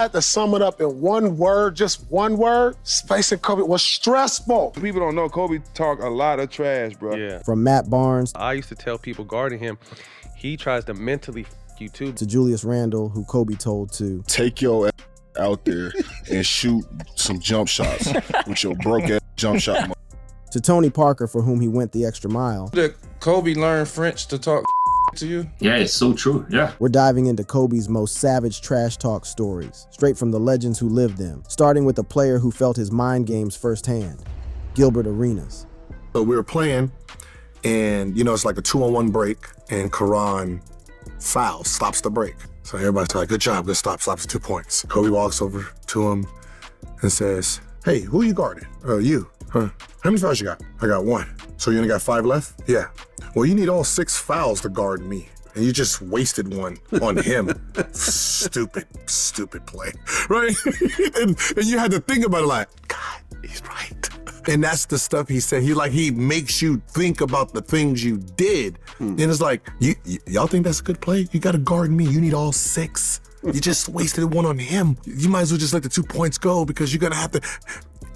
I had to sum it up in one word, just one word. Facing Kobe was stressful. People don't know Kobe talk a lot of trash, bro. Yeah. From Matt Barnes, I used to tell people guarding him, he tries to mentally f you too. to Julius Randle, who Kobe told to take your ass out there and shoot some jump shots with your broke ass jump shot. to Tony Parker, for whom he went the extra mile. Did Kobe learn French to talk to you? Yeah, it's so true, yeah. We're diving into Kobe's most savage trash talk stories, straight from the legends who lived them, starting with a player who felt his mind games firsthand, Gilbert Arenas. So we were playing, and it's like a 2-on-1 break, and Karan fouls, stops the break. So everybody's like, good job, good stop, stops 2 points. Kobe walks over to him and says, hey, who you guarding? You. Huh? How many fouls you got? I got 1. So you only got 5 left? Yeah. Well, you need all 6 fouls to guard me. And you just wasted one on him. Stupid play, right? and you had to think about it like, God, he's right. And that's the stuff he said. He makes you think about the things you did. And it's like, y'all think that's a good play? You gotta guard me. You need all 6. You just wasted one on him. You might as well just let the 2 points go because you're gonna have to.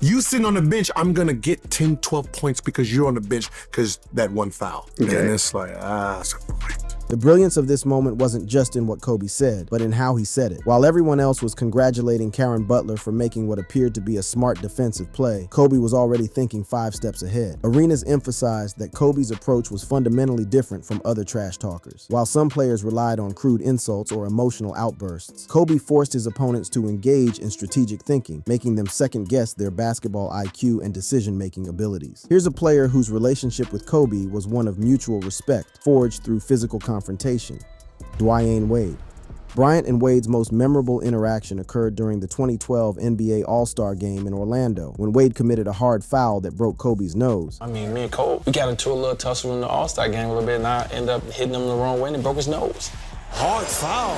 You sitting on the bench, I'm gonna get 10, 12 points because you're on the bench because that 1 foul. Okay. And it's like, that's a point. The brilliance of this moment wasn't just in what Kobe said, but in how he said it. While everyone else was congratulating Karen Butler for making what appeared to be a smart defensive play, Kobe was already thinking 5 steps ahead. Arenas emphasized that Kobe's approach was fundamentally different from other trash talkers. While some players relied on crude insults or emotional outbursts, Kobe forced his opponents to engage in strategic thinking, making them second-guess their basketball IQ and decision-making abilities. Here's a player whose relationship with Kobe was one of mutual respect, forged through physical confrontation. Dwyane Wade. Bryant and Wade's most memorable interaction occurred during the 2012 NBA All-Star Game in Orlando, when Wade committed a hard foul that broke Kobe's nose. I mean, me and Kobe, we got into a little tussle in the All-Star Game a little bit, and I ended up hitting him the wrong way and it broke his nose. Hard foul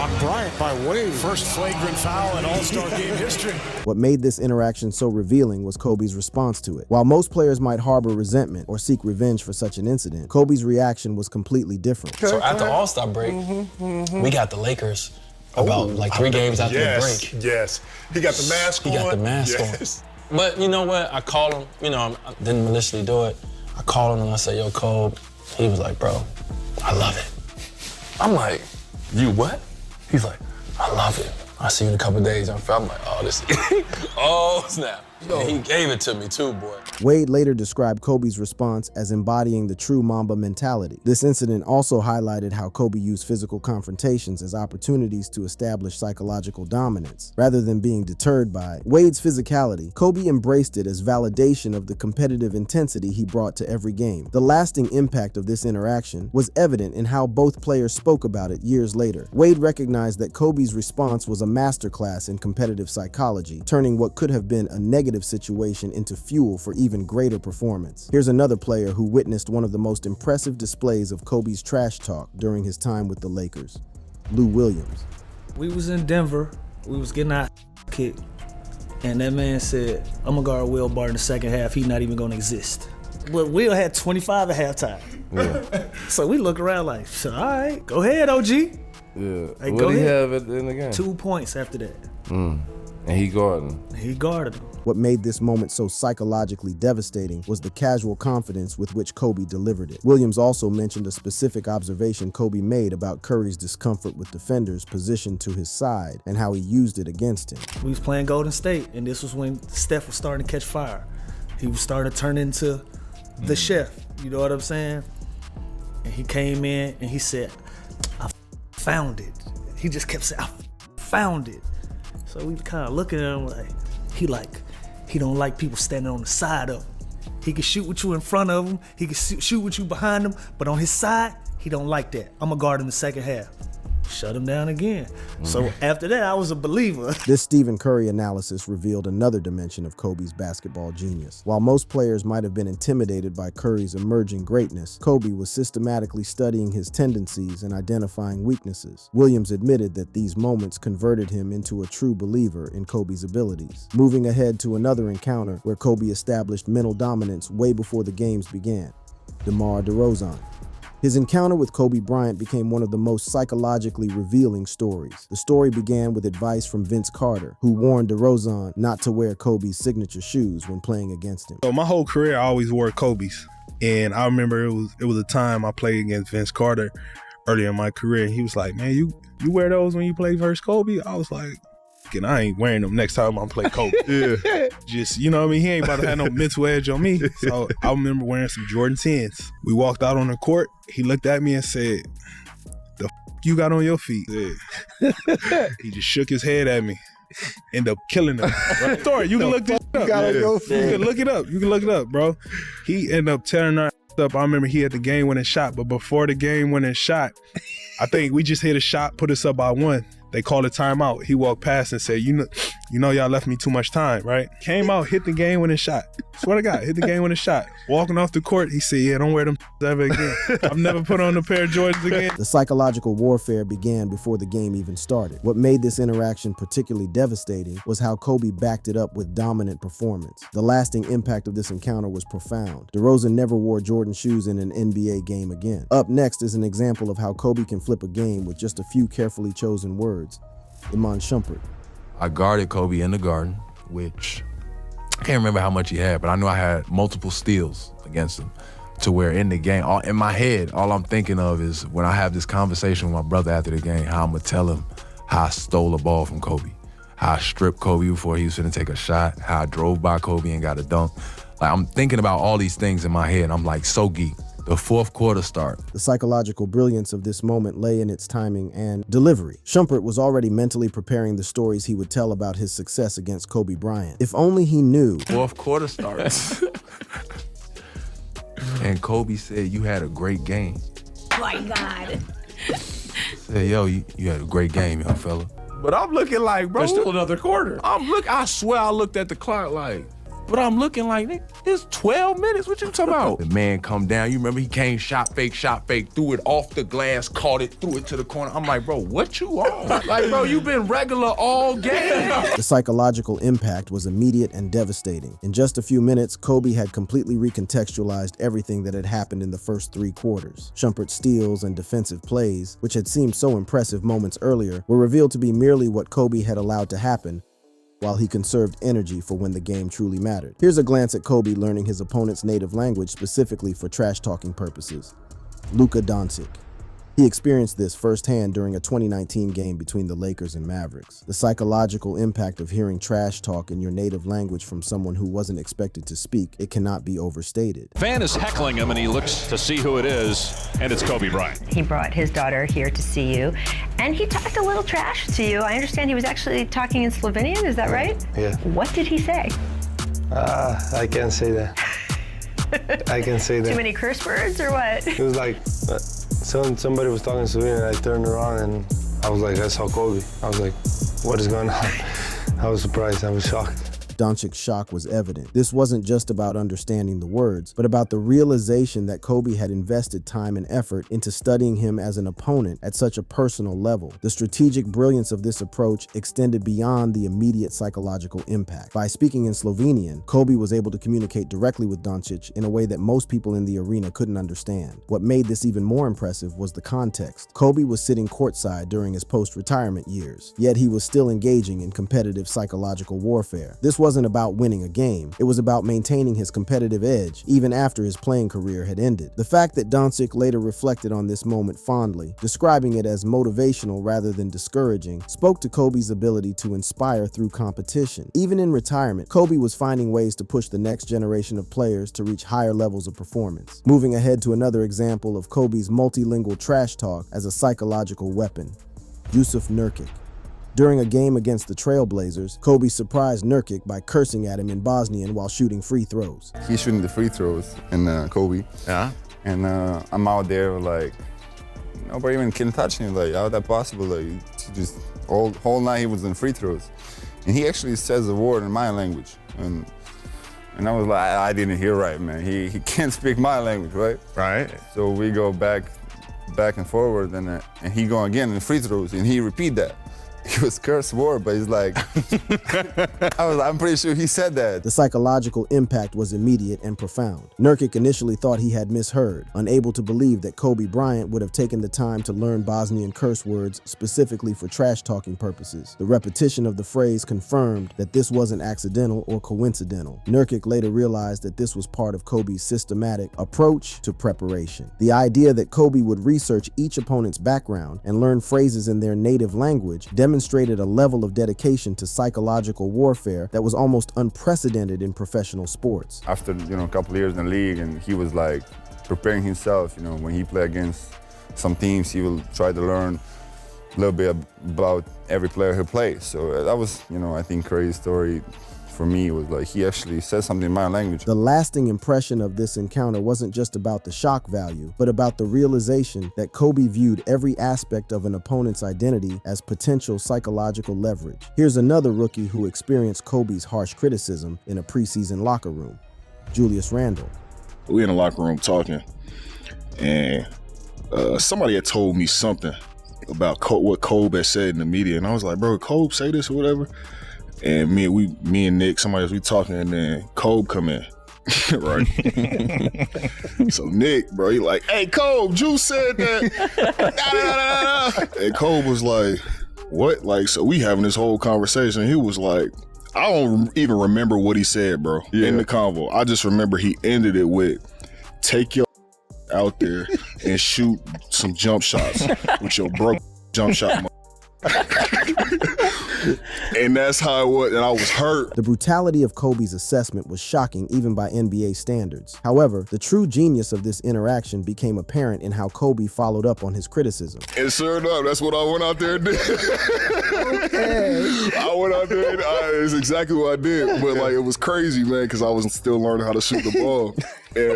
on Bryant by Wade. First flagrant foul in All-Star Game history. What made this interaction so revealing was Kobe's response to it. While most players might harbor resentment or seek revenge for such an incident, Kobe's reaction was completely different. So after All-Star break, we got the Lakers about 3 games after the break. Yes, he got the mask on. He got the mask on. But you know what? I called him. I didn't maliciously do it. I called him and I said, yo, Kobe. He was like, bro, I love it. I'm like, you what? He's like, I love it. I see you in a couple of days. I'm like, oh, this, oh, snap. And he gave it to me too, boy. Wade later described Kobe's response as embodying the true Mamba mentality. This incident also highlighted how Kobe used physical confrontations as opportunities to establish psychological dominance. Rather than being deterred by Wade's physicality, Kobe embraced it as validation of the competitive intensity he brought to every game. The lasting impact of this interaction was evident in how both players spoke about it years later. Wade recognized that Kobe's response was a masterclass in competitive psychology, turning what could have been a negative situation into fuel for even greater performance. Here's another player who witnessed one of the most impressive displays of Kobe's trash talk during his time with the Lakers, Lou Williams. We was in Denver, we was getting our kicked, and that man said, I'm gonna guard Will Barton in the second half, he's not even gonna exist. But Will had 25 at halftime. Yeah. So we look around like, all right, go ahead, OG. Yeah. Hey, what did he have at the end of the game? 2 points after that. And he guarded him. He guarded him. What made this moment so psychologically devastating was the casual confidence with which Kobe delivered it. Williams also mentioned a specific observation Kobe made about Curry's discomfort with defenders positioned to his side and how he used it against him. We was playing Golden State, and this was when Steph was starting to catch fire. He was starting to turn into the chef, you know what I'm saying? And he came in and he said, I found it. He just kept saying, I found it. So we kind of looking at him like, he don't like people standing on the side of him. He can shoot with you in front of him, he can shoot with you behind him, but on his side, he don't like that. I'm gonna guard him the second half. Shut him down again. So after that, I was a believer. This Stephen Curry analysis revealed another dimension of Kobe's basketball genius. While most players might have been intimidated by Curry's emerging greatness, Kobe was systematically studying his tendencies and identifying weaknesses. Williams admitted that these moments converted him into a true believer in Kobe's abilities. Moving ahead to another encounter where Kobe established mental dominance way before the games began, DeMar DeRozan. His encounter with Kobe Bryant became one of the most psychologically revealing stories. The story began with advice from Vince Carter, who warned DeRozan not to wear Kobe's signature shoes when playing against him. So my whole career, I always wore Kobe's. And I remember it was a time I played against Vince Carter earlier in my career. And he was like, man, you wear those when you play versus Kobe? I was like, and I ain't wearing them next time I play Kobe. Yeah. Just, you know what I mean? He ain't about to have no mental edge on me. So I remember wearing some Jordan 10s. We walked out on the court. He looked at me and said, the you got on your feet? Yeah. He just shook his head at me. End up killing him. Right? Story, you can look this up. You can look it up. You can look it up, bro. He ended up tearing our up. I remember he had the game-winning shot, but before the game-winning shot, I think we just hit a shot, put us up by 1. They called a timeout. He walked past and said, you know y'all left me too much time, right? Came out, hit the game-winning shot. Swear to God, hit the game-winning shot. Walking off the court, he said, yeah, don't wear them ever again. I've never put on a pair of Jordans again. The psychological warfare began before the game even started. What made this interaction particularly devastating was how Kobe backed it up with dominant performance. The lasting impact of this encounter was profound. DeRozan never wore Jordan shoes in an NBA game again. Up next is an example of how Kobe can flip a game with just a few carefully chosen words. Iman Shumpert. I guarded Kobe in the Garden, which I can't remember how much he had, but I knew I had multiple steals against him to where in the game, in my head, all I'm thinking of is when I have this conversation with my brother after the game, how I'm gonna tell him how I stole a ball from Kobe, how I stripped Kobe before he was gonna take a shot, how I drove by Kobe and got a dunk. Like, I'm thinking about all these things in my head. I'm like so geeked. The fourth quarter start. The psychological brilliance of this moment lay in its timing and delivery. Shumpert was already mentally preparing the stories he would tell about his success against Kobe Bryant. If only he knew. Fourth quarter starts. And Kobe said, you had a great game. My God. Said, yo, you had a great game, young fella. But I'm looking like, bro. There's still another quarter. I swear I looked at the clock like, but I'm looking like, nigga, it's 12 minutes. What you talking about? The man come down. You remember he came shot fake, threw it off the glass, caught it, threw it to the corner. I'm like, bro, what you on? Like, bro, you been regular all game. The psychological impact was immediate and devastating. In just a few minutes, Kobe had completely recontextualized everything that had happened in the first 3 quarters. Shumpert's steals and defensive plays, which had seemed so impressive moments earlier, were revealed to be merely what Kobe had allowed to happen while he conserved energy for when the game truly mattered. Here's a glance at Kobe learning his opponent's native language specifically for trash-talking purposes. Luka Doncic. He experienced this firsthand during a 2019 game between the Lakers and Mavericks. The psychological impact of hearing trash talk in your native language from someone who wasn't expected to speak, it cannot be overstated. Fan is heckling him and he looks to see who it is, and it's Kobe Bryant. He brought his daughter here to see you, and he talked a little trash to you. I understand he was actually talking in Slovenian, is that right? Yeah. What did he say? I can't say that. I can say that. Too many curse words or what? It was like, somebody was talking Slovenian, and I turned around and I was like, I saw Kobe. I was like, what is going on? I was surprised, I was shocked. Doncic's shock was evident. This wasn't just about understanding the words, but about the realization that Kobe had invested time and effort into studying him as an opponent at such a personal level. The strategic brilliance of this approach extended beyond the immediate psychological impact. By speaking in Slovenian, Kobe was able to communicate directly with Doncic in a way that most people in the arena couldn't understand. What made this even more impressive was the context. Kobe was sitting courtside during his post-retirement years, yet he was still engaging in competitive psychological warfare. This wasn't about winning a game. It was about maintaining his competitive edge, even after his playing career had ended. The fact that Doncic later reflected on this moment fondly, describing it as motivational rather than discouraging, spoke to Kobe's ability to inspire through competition. Even in retirement, Kobe was finding ways to push the next generation of players to reach higher levels of performance. Moving ahead to another example of Kobe's multilingual trash talk as a psychological weapon, Jusuf Nurkic. During a game against the Trailblazers, Kobe surprised Nurkic by cursing at him in Bosnian while shooting free throws. He's shooting the free throws, and Kobe. Yeah. And I'm out there like, nobody even can touch me. Like, how is that possible? Like, just whole night he was in free throws, and he actually says a word in my language, and I was like, I didn't hear right, man. He can't speak my language, right? Right. So we go back and forward, and he go again in free throws, and he repeat that. He was curse word, but he's like, I'm pretty sure he said that. The psychological impact was immediate and profound. Nurkic initially thought he had misheard, unable to believe that Kobe Bryant would have taken the time to learn Bosnian curse words specifically for trash-talking purposes. The repetition of the phrase confirmed that this wasn't accidental or coincidental. Nurkic later realized that this was part of Kobe's systematic approach to preparation. The idea that Kobe would research each opponent's background and learn phrases in their native language demonstrated a level of dedication to psychological warfare that was almost unprecedented in professional sports. After, a couple of years in the league, and he was like preparing himself, when he played against some teams, he will try to learn a little bit about every player who plays. So that was, I think, crazy story for me. Was like he actually said something in my language. The lasting impression of this encounter wasn't just about the shock value, but about the realization that Kobe viewed every aspect of an opponent's identity as potential psychological leverage. Here's another rookie who experienced Kobe's harsh criticism in a preseason locker room, Julius Randle. We in the locker room talking, and somebody had told me something about what Kobe had said in the media, and I was like, bro, Kobe say this or whatever? And me and Nick, somebody else, we talking, and then Kobe come in, right? So Nick, bro, he like, hey, Kobe, Juice said that. And Kobe was like, what? Like, so we having this whole conversation. He was like, I don't even remember what he said, bro, in the convo. I just remember he ended it with, take your out there and shoot some jump shots with your broke jump shot. And that's how it was, and I was hurt. The brutality of Kobe's assessment was shocking even by NBA standards. However, the true genius of this interaction became apparent in how Kobe followed up on his criticism. And sure enough, that's what I went out there and did. Okay. I went out there and it's exactly what I did. But like, it was crazy, man, because I was still learning how to shoot the ball. And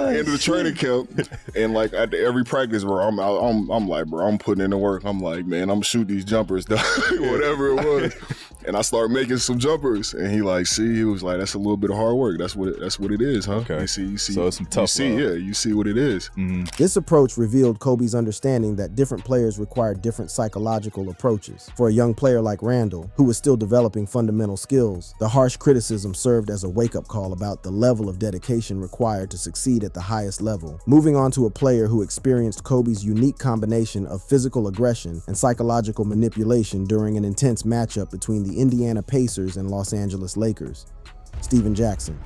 end of the training camp, and like at every practice, bro, I'm like, bro, I'm putting in the work. I'm like, man, I'm gonna shoot these jumpers, whatever it was. And I started making some jumpers, and he was like, that's a little bit of hard work. That's what it is, huh? Okay. You see. So it's some tough love. You see what it is. Mm-hmm. This approach revealed Kobe's understanding that different players required different psychological approaches. For a young player like Randle, who was still developing fundamental skills, the harsh criticism served as a wake-up call about the level of dedication required to succeed at the highest level. Moving on to a player who experienced Kobe's unique combination of physical aggression and psychological manipulation during an intense matchup between the Indiana Pacers and Los Angeles Lakers, Stephen Jackson.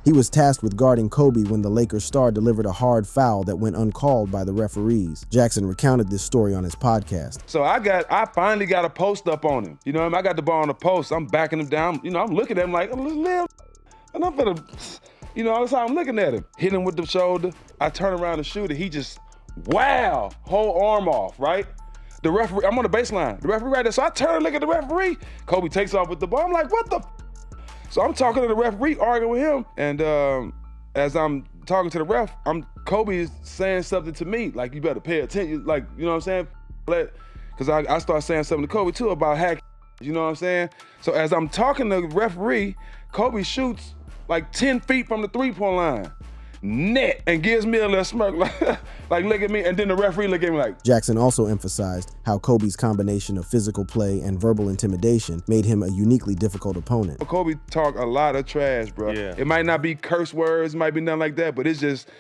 He was tasked with guarding Kobe when the Lakers star delivered a hard foul that went uncalled by the referees. Jackson recounted this story on his podcast. So I finally got a post up on him. You know what I mean? I got the ball on the post. I'm backing him down. I'm looking at him like, and I'm gonna, that's how I'm looking at him. Hit him with the shoulder. I turn around and shoot it. He just, wow, whole arm off, right? The referee, I'm on the baseline. The referee right there. So I turn and look at the referee. Kobe takes off with the ball. I'm like, what the? So I'm talking to the referee, arguing with him. And as I'm talking to the ref, Kobe is saying something to me, like, you better pay attention. Like, you know what I'm saying? Because I start saying something to Kobe too about hack, you know what I'm saying? So as I'm talking to the referee, Kobe shoots like 10 feet from the three-point line. Net, and gives me a little smirk, like look at me, and then the referee look at me like. Jackson also emphasized how Kobe's combination of physical play and verbal intimidation made him a uniquely difficult opponent. Kobe talk a lot of trash, bro. Yeah. It might not be curse words, it might be nothing like that, but it's just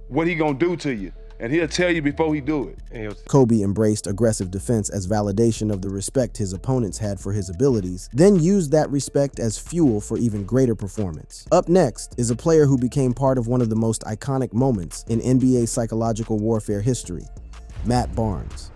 what he gonna do to you. And he'll tell you before he do it. Kobe embraced aggressive defense as validation of the respect his opponents had for his abilities, then used that respect as fuel for even greater performance. Up next is a player who became part of one of the most iconic moments in NBA psychological warfare history, Matt Barnes.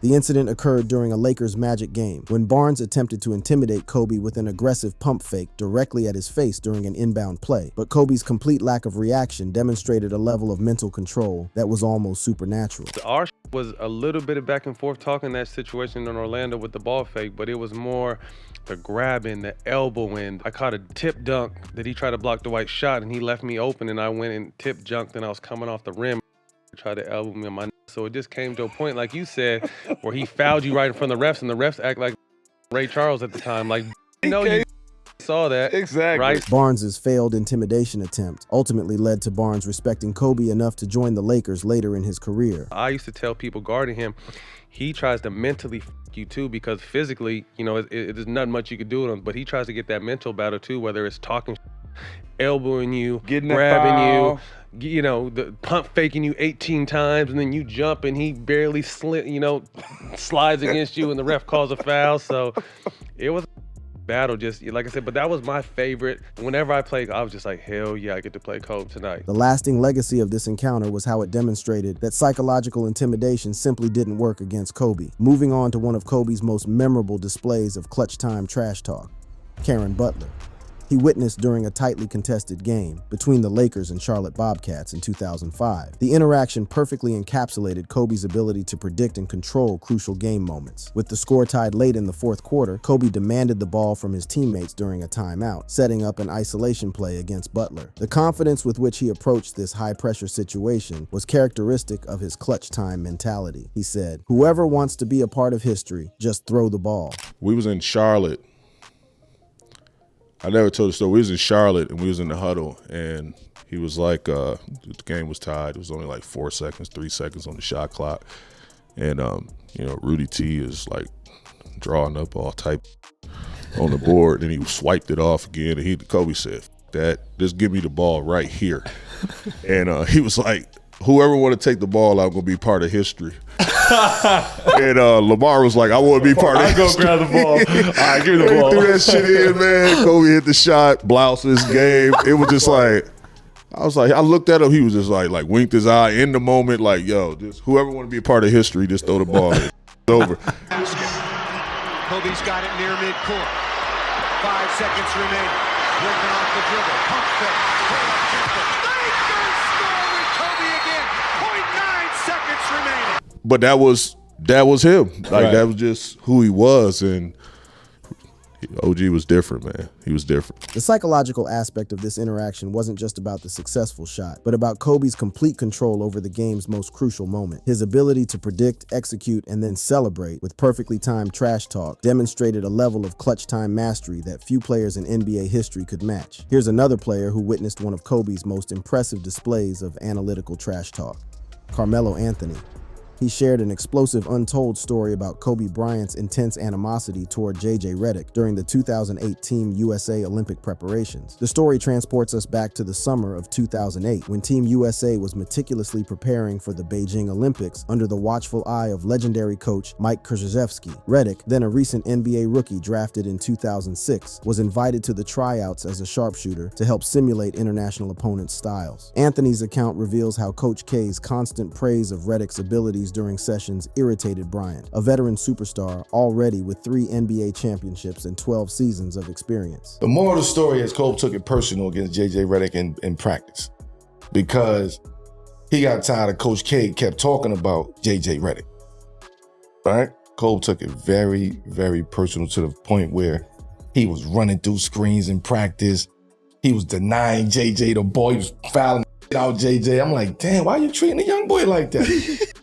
The incident occurred during a Lakers Magic game when Barnes attempted to intimidate Kobe with an aggressive pump fake directly at his face during an inbound play, but Kobe's complete lack of reaction demonstrated a level of mental control that was almost supernatural. Our was a little bit of back and forth talking that situation in Orlando with the ball fake, but it was more the grabbing, the elbowing. I caught a tip dunk that he tried to block the white shot, and he left me open, and I went and tip junked, and I was coming off the rim. Tried to elbow me on my. So it just came to a point, like you said, where he fouled you right in front of the refs, and the refs act like Ray Charles at the time, like, no, you Saw that. Exactly. Right? Barnes's failed intimidation attempt ultimately led to Barnes respecting Kobe enough to join the Lakers later in his career. I used to tell people guarding him, he tries to mentally you too, because physically, there's not much you could do with him, but he tries to get that mental battle too, whether it's talking, elbowing you, getting grabbing you, the pump faking you 18 times, and then you jump and he barely slides against you and the ref calls a foul. So it was a battle, just like I said, but that was my favorite. Whenever I played, I was just like, hell yeah, I get to play Kobe tonight. The lasting legacy of this encounter was how it demonstrated that psychological intimidation simply didn't work against Kobe. Moving on to one of Kobe's most memorable displays of clutch time trash talk, Caron Butler. He witnessed during a tightly contested game between the Lakers and Charlotte Bobcats in 2005. The interaction perfectly encapsulated Kobe's ability to predict and control crucial game moments. With the score tied late in the fourth quarter, Kobe demanded the ball from his teammates during a timeout, setting up an isolation play against Butler. The confidence with which he approached this high-pressure situation was characteristic of his clutch time mentality. He said, "Whoever wants to be a part of history, just throw the ball." We was in Charlotte. I never told the story. We was in Charlotte and we was in the huddle, and he was like, the game was tied. It was only like 4 seconds, 3 seconds on the shot clock. And, Rudy T is like drawing up all type on the board, and he swiped it off again. And Kobe said, "That, just give me the ball right here." And he was like, "Whoever want to take the ball, I'm going to be part of history." And Lamar was like, "I want to be part of I'll history." go grab the ball. All right, give me the ball. He threw that shit in, man. Kobe hit the shot, bloused his game. It was just like, I looked at him. He was just like winked his eye in the moment, like, yo, just whoever want to be a part of history, just throw the ball in. It's over. Kobe's got it near midcourt. 5 seconds remaining. Working off the dribble. Pump fake. Lakers score with Kobe again. 0.9 seconds remaining. But that was him. Like, Right. that was just who he was. And OG was different, man. He was different. The psychological aspect of this interaction wasn't just about the successful shot, but about Kobe's complete control over the game's most crucial moment. His ability to predict, execute, and then celebrate with perfectly timed trash talk demonstrated a level of clutch time mastery that few players in NBA history could match. Here's another player who witnessed one of Kobe's most impressive displays of analytical trash talk, Carmelo Anthony. He shared an explosive untold story about Kobe Bryant's intense animosity toward J.J. Redick during the 2008 Team USA Olympic preparations. The story transports us back to the summer of 2008, when Team USA was meticulously preparing for the Beijing Olympics under the watchful eye of legendary coach Mike Krzyzewski. Redick, then a recent NBA rookie drafted in 2006, was invited to the tryouts as a sharpshooter to help simulate international opponents' styles. Anthony's account reveals how Coach K's constant praise of Redick's abilities during sessions irritated Bryant, a veteran superstar already with 3 NBA championships and 12 seasons of experience. The moral of the story is Kobe took it personal against J.J. Redick in practice because he got tired of Coach K kept talking about J.J. Redick, right? Kobe took it very, very personal to the point where he was running through screens in practice. He was denying J.J. the ball. He was fouling out J.J. I'm like, damn, why are you treating a young boy like that?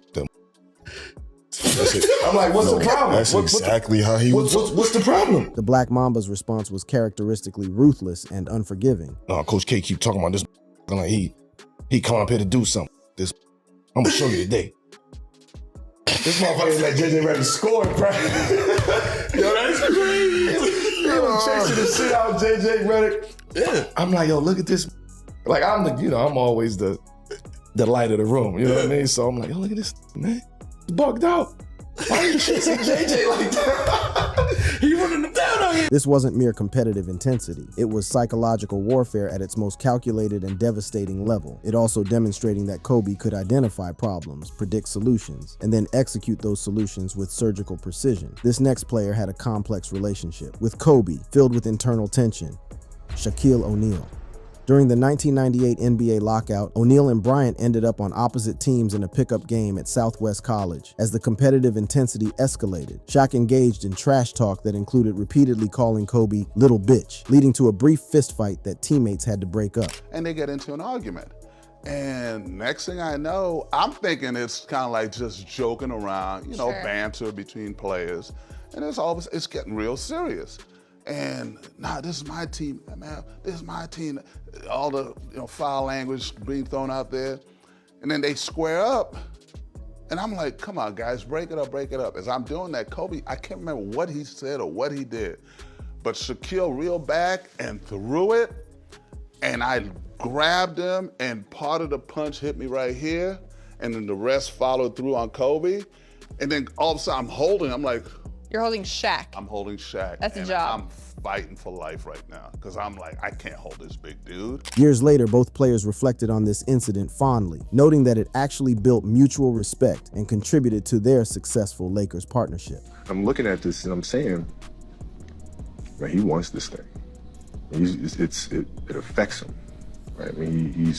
I'm like, what's the problem? That's exactly how he was. What's the problem? The Black Mamba's response was characteristically ruthless and unforgiving. No, Coach K keep talking about this. Like he come up here to do something. I'm gonna show you today. This motherfucker let JJ Redick score, bro. Yo, that's crazy. He was chasing the shit out of JJ Redick. Yeah. I'm like, yo, look at this. Like, I'm always the light of the room. You know what I mean? So I'm like, yo, look at this, man. He's bugged out. Why are you chasing JJ like that? He running him down out here. This wasn't mere competitive intensity. It was psychological warfare at its most calculated and devastating level. It also demonstrating that Kobe could identify problems, predict solutions, and then execute those solutions with surgical precision. This next player had a complex relationship with Kobe, filled with internal tension, Shaquille O'Neal. During the 1998 NBA lockout, O'Neal and Bryant ended up on opposite teams in a pickup game at Southwest College. As the competitive intensity escalated, Shaq engaged in trash talk that included repeatedly calling Kobe "little bitch," leading to a brief fistfight that teammates had to break up. And they get into an argument. And next thing I know, I'm thinking it's kind of like just joking around, banter between players. And it's getting real serious. And nah, this is my team, man. This is my team. All the foul language being thrown out there. And then they square up. And I'm like, come on, guys, break it up, break it up. As I'm doing that, Kobe, I can't remember what he said or what he did, but Shaquille reeled back and threw it, and I grabbed him, and part of the punch hit me right here, and then the rest followed through on Kobe. And then all of a sudden, I'm like, You're holding Shaq. I'm holding Shaq. That's a and job. I'm fighting for life right now, because I'm like, I can't hold this big dude. Years later, both players reflected on this incident fondly, noting that it actually built mutual respect and contributed to their successful Lakers partnership. I'm looking at this and I'm saying, man, he wants this thing. It affects him, right? I mean,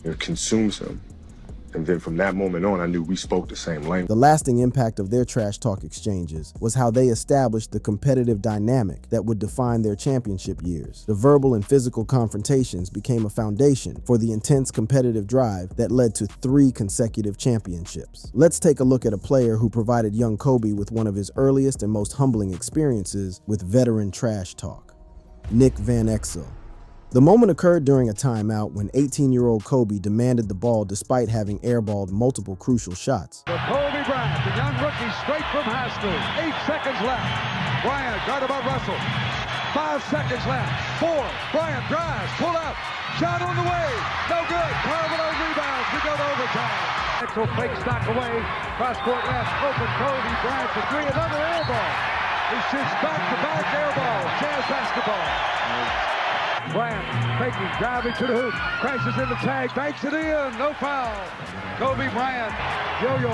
it consumes him. And then from that moment on, I knew we spoke the same language. The lasting impact of their trash talk exchanges was how they established the competitive dynamic that would define their championship years. The verbal and physical confrontations became a foundation for the intense competitive drive that led to 3 consecutive championships. Let's take a look at a player who provided young Kobe with one of his earliest and most humbling experiences with veteran trash talk. Nick Van Exel. The moment occurred during a timeout when 18-year-old Kobe demanded the ball despite having airballed multiple crucial shots. For Kobe Bryant, the young rookie straight from high school. 8 seconds left. Bryant guarded by Russell. 5 seconds left. 4. Bryant drives, pull up. Shot on the way. No good. Carvalho rebounds. We go to overtime. Exel fake stock away. Cross court left. Open Kobe Bryant for 3. Another air ball. He shoots back-to-back air ball. Jazz basketball. Bryant faking, driving to the hoop, crashes in the tag, banks it in, no foul. Kobe Bryant, yo-yo.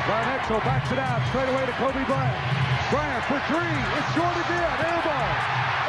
Bryant Exel backs it out, straight away to Kobe Bryant. Bryant for 3, it's short again, air ball,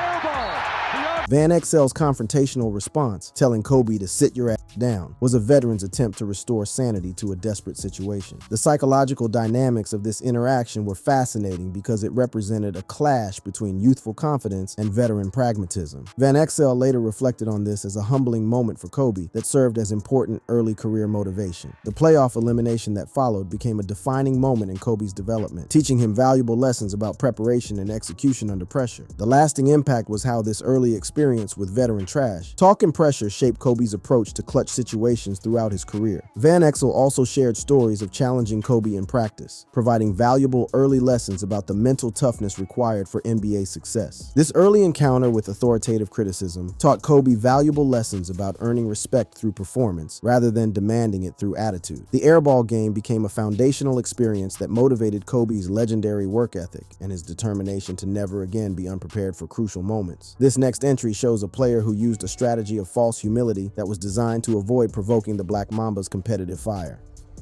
air ball. Van Exel's confrontational response, telling Kobe to sit your ass down, was a veteran's attempt to restore sanity to a desperate situation. The psychological dynamics of this interaction were fascinating because it represented a clash between youthful confidence and veteran pragmatism. Van Exel later reflected on this as a humbling moment for Kobe that served as important early career motivation. The playoff elimination that followed became a defining moment in Kobe's development, teaching him valuable lessons about preparation and execution under pressure. The lasting impact was how this early experience with veteran trash talk and pressure shaped Kobe's approach to clutch situations throughout his career. Van Exel also shared stories of challenging Kobe in practice, providing valuable early lessons about the mental toughness required for NBA success. This early encounter with authoritative criticism taught Kobe valuable lessons about earning respect through performance rather than demanding it through attitude. The airball game became a foundational experience that motivated Kobe's legendary work ethic and his determination to never again be unprepared for crucial moments. This next entry shows a player who used a strategy of false humility that was designed to avoid provoking the Black Mamba's competitive fire.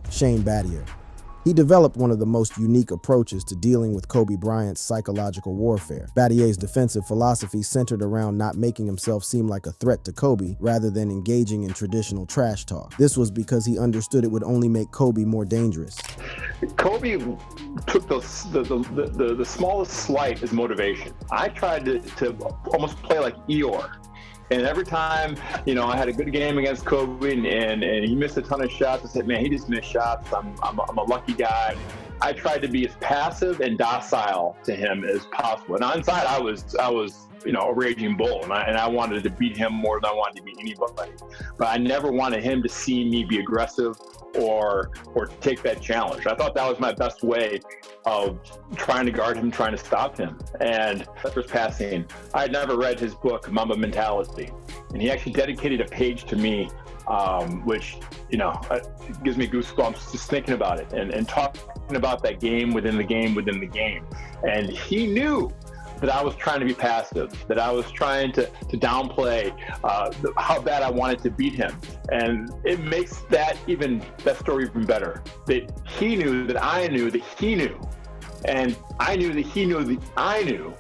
Shane Battier. He developed one of the most unique approaches to dealing with Kobe Bryant's psychological warfare. Battier's defensive philosophy centered around not making himself seem like a threat to Kobe, rather than engaging in traditional trash talk. This was because he understood it would only make Kobe more dangerous. Kobe took the smallest slight as motivation. I tried to almost play like Eeyore. And every time, I had a good game against Kobe and he missed a ton of shots, I said, man, he just missed shots. I'm a lucky guy. I tried to be as passive and docile to him as possible. And inside, I was a raging bull, and I wanted to beat him more than I wanted to beat anybody. But I never wanted him to see me be aggressive or take that challenge. I thought that was my best way of trying to guard him, trying to stop him. And after his passing, I had never read his book, Mamba Mentality, and he actually dedicated a page to me, which gives me goosebumps just thinking about it and talking about that game within the game within the game. And he knew that I was trying to be passive, that I was trying to downplay how bad I wanted to beat him. And it makes that story even better. That he knew that I knew that he knew. And I knew that he knew that I knew.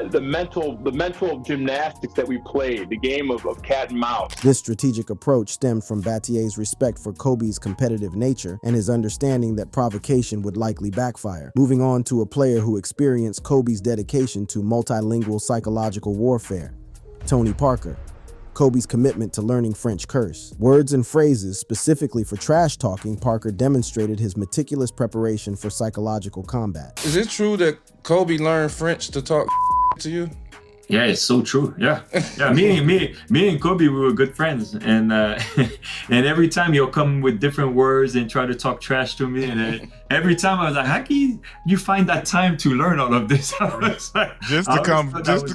The mental gymnastics that we played, the game of cat and mouse. This strategic approach stemmed from Battier's respect for Kobe's competitive nature and his understanding that provocation would likely backfire. Moving on to a player who experienced Kobe's dedication to multilingual psychological warfare, Tony Parker. Kobe's commitment to learning French curse. Words and phrases specifically for trash talking, Parker demonstrated his meticulous preparation for psychological combat. Is it true that Kobe learned French to talk to you? Yeah, it's so true. Yeah. Me and Kobe, we were good friends, and and every time he'll come with different words and try to talk trash to me, and every time I was like, how can you find that time to learn all of this? I was like, just to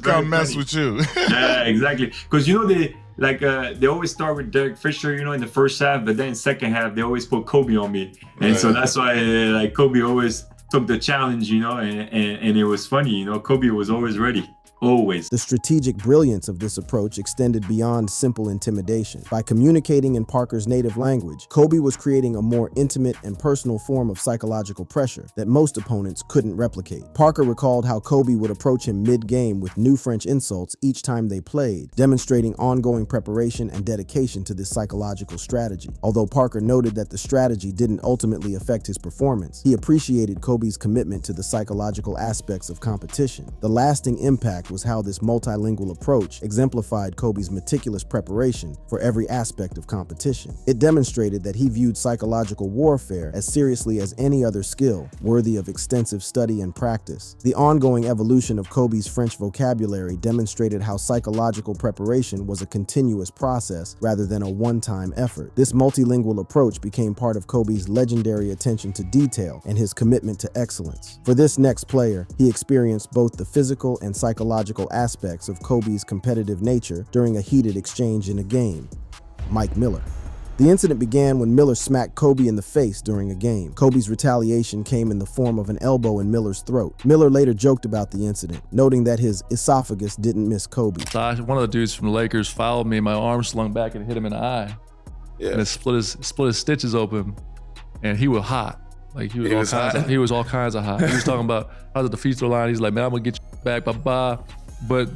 come mess with you. Yeah, exactly. Because they always start with Derek Fisher, in the first half, but then second half they always put Kobe on me, and so that's why Kobe always took the challenge, and it was funny, Kobe was always ready. Always. The strategic brilliance of this approach extended beyond simple intimidation. By communicating in Parker's native language, Kobe was creating a more intimate and personal form of psychological pressure that most opponents couldn't replicate. Parker recalled how Kobe would approach him mid-game with new French insults each time they played, demonstrating ongoing preparation and dedication to this psychological strategy. Although Parker noted that the strategy didn't ultimately affect his performance, he appreciated Kobe's commitment to the psychological aspects of competition. The lasting impact was how this multilingual approach exemplified Kobe's meticulous preparation for every aspect of competition. It demonstrated that he viewed psychological warfare as seriously as any other skill, worthy of extensive study and practice. The ongoing evolution of Kobe's French vocabulary demonstrated how psychological preparation was a continuous process rather than a one-time effort. This multilingual approach became part of Kobe's legendary attention to detail and his commitment to excellence. For this next player, he experienced both the physical and psychological aspects of Kobe's competitive nature during a heated exchange in a game. Mike Miller. The incident began when Miller smacked Kobe in the face during a game. Kobe's retaliation came in the form of an elbow in Miller's throat. Miller later joked about the incident, noting that his esophagus didn't miss Kobe. One of the dudes from the Lakers fouled me, my arm slung back and hit him in the eye. Yeah. And it split his stitches open, and he was hot. Like he was all kinds of hot. He was talking about, I was at the free throw line, he's like, man, I'm gonna get you back, bye-bye. But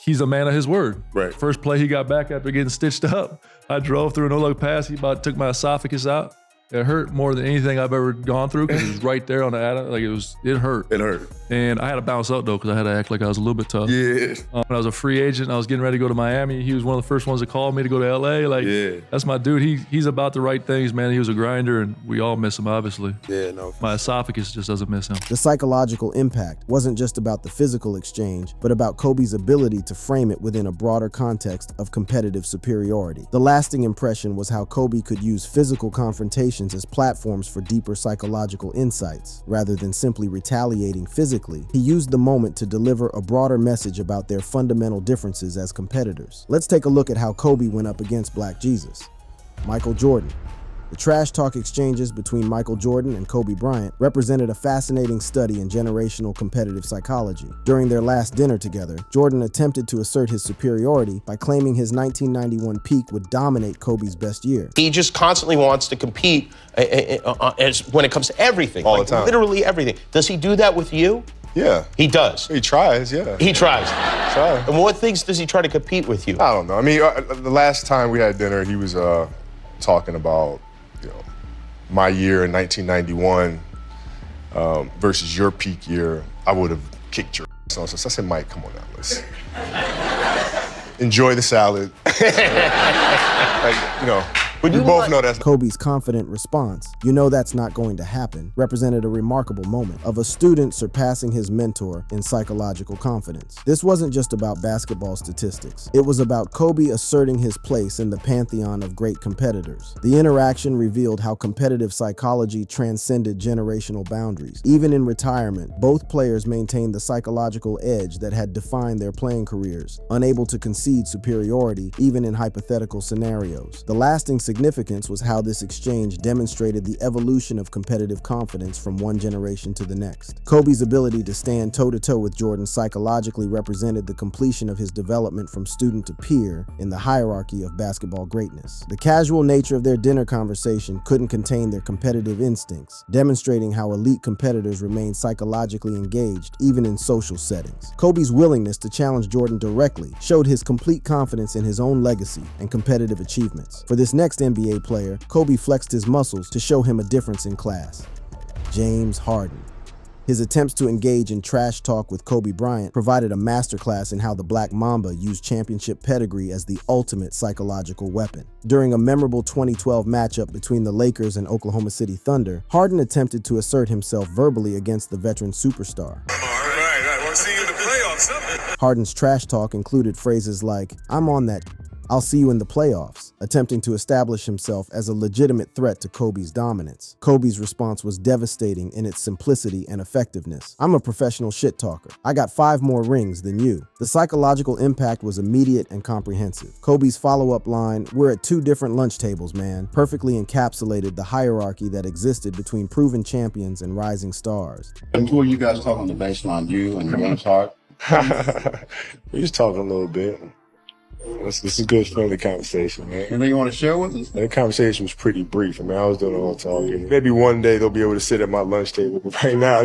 he's a man of his word. Right. First play he got back after getting stitched up, I drove through a no-look pass, he about took my esophagus out. It hurt more than anything I've ever gone through because it was right there on the ad. Like it hurt. It hurt. And I had to bounce up though because I had to act like I was a little bit tough. Yeah. When I was a free agent, I was getting ready to go to Miami. He was one of the first ones to call me to go to LA. Like, that's my dude. He's about the right things, man. He was a grinder, and we all miss him, obviously. Yeah, no. My esophagus just doesn't miss him. The psychological impact wasn't just about the physical exchange, but about Kobe's ability to frame it within a broader context of competitive superiority. The lasting impression was how Kobe could use physical confrontations as platforms for deeper psychological insights. Rather than simply retaliating physically, he used the moment to deliver a broader message about their fundamental differences as competitors. Let's take a look at how Kobe went up against Black Jesus. Michael Jordan. The trash talk exchanges between Michael Jordan and Kobe Bryant represented a fascinating study in generational competitive psychology. During their last dinner together, Jordan attempted to assert his superiority by claiming his 1991 peak would dominate Kobe's best year. He just constantly wants to compete when it comes to everything. All the time. Literally everything. Does he do that with you? Yeah. He does? He tries, yeah. He tries? And what things does he try to compete with you? I don't know. I mean, the last time we had dinner, he was talking about my year in 1991 versus your peak year. I would have kicked your ass. So I said, Mike, come on now, let's enjoy the salad. We both know that's Kobe's confident response, "You know that's not going to happen," represented a remarkable moment of a student surpassing his mentor in psychological confidence. This wasn't just about basketball statistics. It was about Kobe asserting his place in the pantheon of great competitors. The interaction revealed how competitive psychology transcended generational boundaries. Even in retirement, both players maintained the psychological edge that had defined their playing careers, unable to concede superiority even in hypothetical scenarios. The lasting significance was how this exchange demonstrated the evolution of competitive confidence from one generation to the next. Kobe's ability to stand toe-to-toe with Jordan psychologically represented the completion of his development from student to peer in the hierarchy of basketball greatness. The casual nature of their dinner conversation couldn't contain their competitive instincts, demonstrating how elite competitors remain psychologically engaged even in social settings. Kobe's willingness to challenge Jordan directly showed his complete confidence in his own legacy and competitive achievements. For this next NBA player, Kobe flexed his muscles to show him a difference in class. James Harden. His attempts to engage in trash talk with Kobe Bryant provided a masterclass in how the Black Mamba used championship pedigree as the ultimate psychological weapon. During a memorable 2012 matchup between the Lakers and Oklahoma City Thunder, Harden attempted to assert himself verbally against the veteran superstar. All right. Or see you in the playoffs, something. Harden's trash talk included phrases like, "I'm on that. I'll see you in the playoffs," attempting to establish himself as a legitimate threat to Kobe's dominance. Kobe's response was devastating in its simplicity and effectiveness. "I'm a professional shit talker. I got 5 more rings than you." The psychological impact was immediate and comprehensive. Kobe's follow-up line, "We're at 2 different lunch tables, man," perfectly encapsulated the hierarchy that existed between proven champions and rising stars. And who are you guys talking on the baseline? You and James Hart? We just talking a little bit. It's a good, friendly conversation, man. Anything you want to share with us? That conversation was pretty brief. I mean, I was doing all the talking. Maybe one day they'll be able to sit at my lunch table, but right now,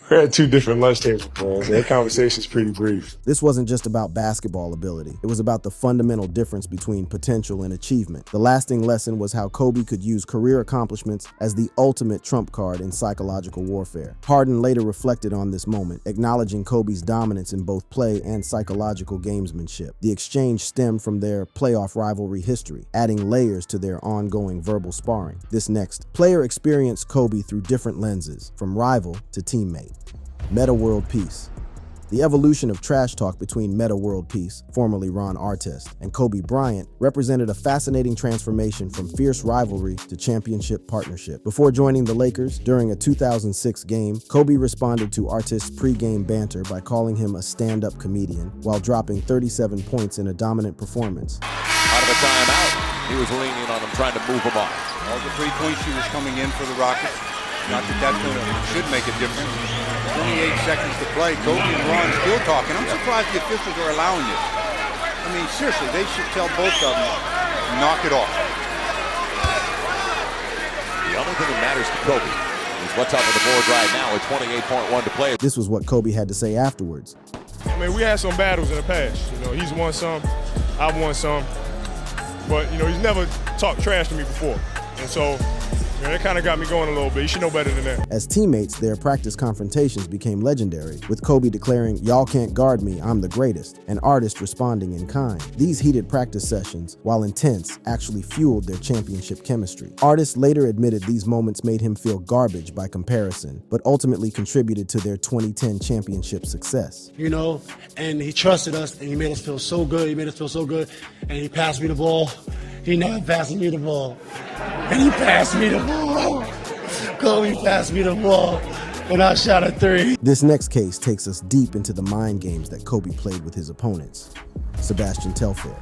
we're at 2 different lunch tables, man. So that conversation's pretty brief. This wasn't just about basketball ability. It was about the fundamental difference between potential and achievement. The lasting lesson was how Kobe could use career accomplishments as the ultimate trump card in psychological warfare. Harden later reflected on this moment, acknowledging Kobe's dominance in both play and psychological gamesmanship. The exchange stemmed from their playoff rivalry history, adding layers to their ongoing verbal sparring. This next, player experienced Kobe through different lenses, from rival to teammate. Meta World Peace. The evolution of trash talk between Meta World Peace, formerly Ron Artest, and Kobe Bryant represented a fascinating transformation from fierce rivalry to championship partnership. Before joining the Lakers during a 2006 game, Kobe responded to Artest's pre-game banter by calling him a stand-up comedian while dropping 37 points in a dominant performance. Out of a timeout, he was leaning on him, trying to move him off. All the 3-point shooters coming in for the Rockets. Not that should make a difference. 28 seconds to play. Kobe and Ron still talking. I'm surprised the officials are allowing this. I mean, seriously, they should tell both of them, knock it off. The only thing that matters to Kobe is what's up on the board right now with 28.1 to play. This was what Kobe had to say afterwards. I mean, we had some battles in the past. You know, he's won some, I've won some. But, you know, he's never talked trash to me before. And so, that kind of got me going a little bit. You should know better than that. As teammates, their practice confrontations became legendary, with Kobe declaring, "Y'all can't guard me, I'm the greatest," and Artest responding in kind. These heated practice sessions, while intense, actually fueled their championship chemistry. Artest later admitted these moments made him feel garbage by comparison, but ultimately contributed to their 2010 championship success. You know, and he trusted us, and he made us feel so good. He made us feel so good, and he passed me the ball. He never passed me the ball. And he passed me the ball. Kobe passed me the ball when I shot a 3. This next case takes us deep into the mind games that Kobe played with his opponents. Sebastian Telfair.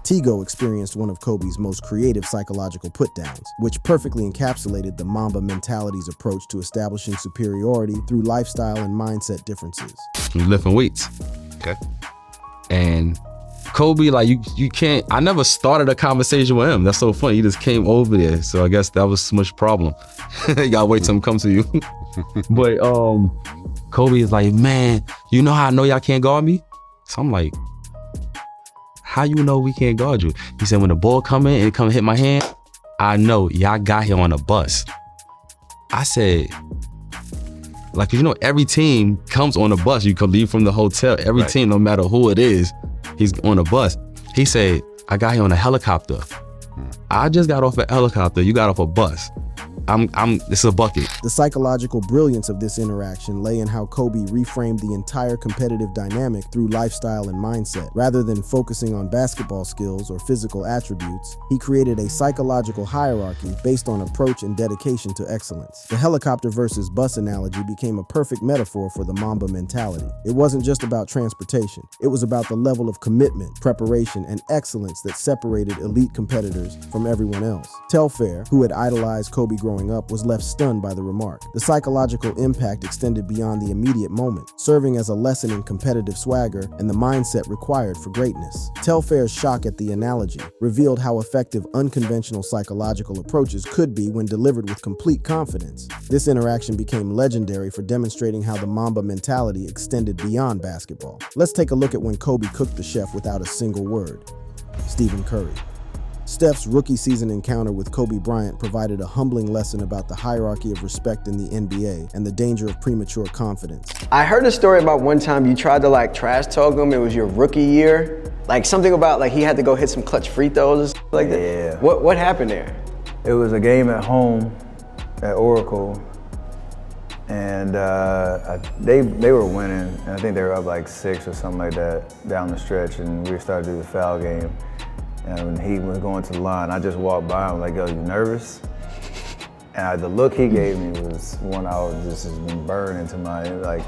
Tigo experienced one of Kobe's most creative psychological putdowns, which perfectly encapsulated the Mamba mentality's approach to establishing superiority through lifestyle and mindset differences. He's lifting weights. Okay. And Kobe, like, you can't, I never started a conversation with him. That's so funny. He just came over there. So I guess that was so much problem. You gotta wait till him come to you. But Kobe is like, "Man, you know how I know y'all can't guard me?" So I'm like, "How you know we can't guard you?" He said, "When the ball come in and it come hit my hand, I know y'all got here on a bus." I said, like, you know, every team comes on a bus. You can leave from the hotel. Every team, no matter who it is, he's on a bus. He said, "I got here on a helicopter." I just got off a helicopter. You got off a bus. It's a bucket. The psychological brilliance of this interaction lay in how Kobe reframed the entire competitive dynamic through lifestyle and mindset. Rather than focusing on basketball skills or physical attributes, he created a psychological hierarchy based on approach and dedication to excellence. The helicopter versus bus analogy became a perfect metaphor for the Mamba mentality. It wasn't just about transportation. It was about the level of commitment, preparation, and excellence that separated elite competitors from everyone else. Telfair, who had idolized Kobe growing up, was left stunned by the remark. The psychological impact extended beyond the immediate moment, serving as a lesson in competitive swagger and the mindset required for greatness. Telfair's shock at the analogy revealed how effective unconventional psychological approaches could be when delivered with complete confidence. This interaction became legendary for demonstrating how the Mamba mentality extended beyond basketball. Let's take a look at when Kobe cooked the chef without a single word. Stephen Curry. Steph's rookie season encounter with Kobe Bryant provided a humbling lesson about the hierarchy of respect in the NBA and the danger of premature confidence. I heard a story about one time you tried to like trash talk him. It was your rookie year. Like something about like he had to go hit some clutch free throws like that. Yeah. What happened there? It was a game at home at Oracle, And they were winning, and I think they were up like 6 or something like that down the stretch, and we started to do the foul game. And when he was going to the line, I just walked by and was like, yo, you nervous? And the look he gave me was one I was just been burned into my, like,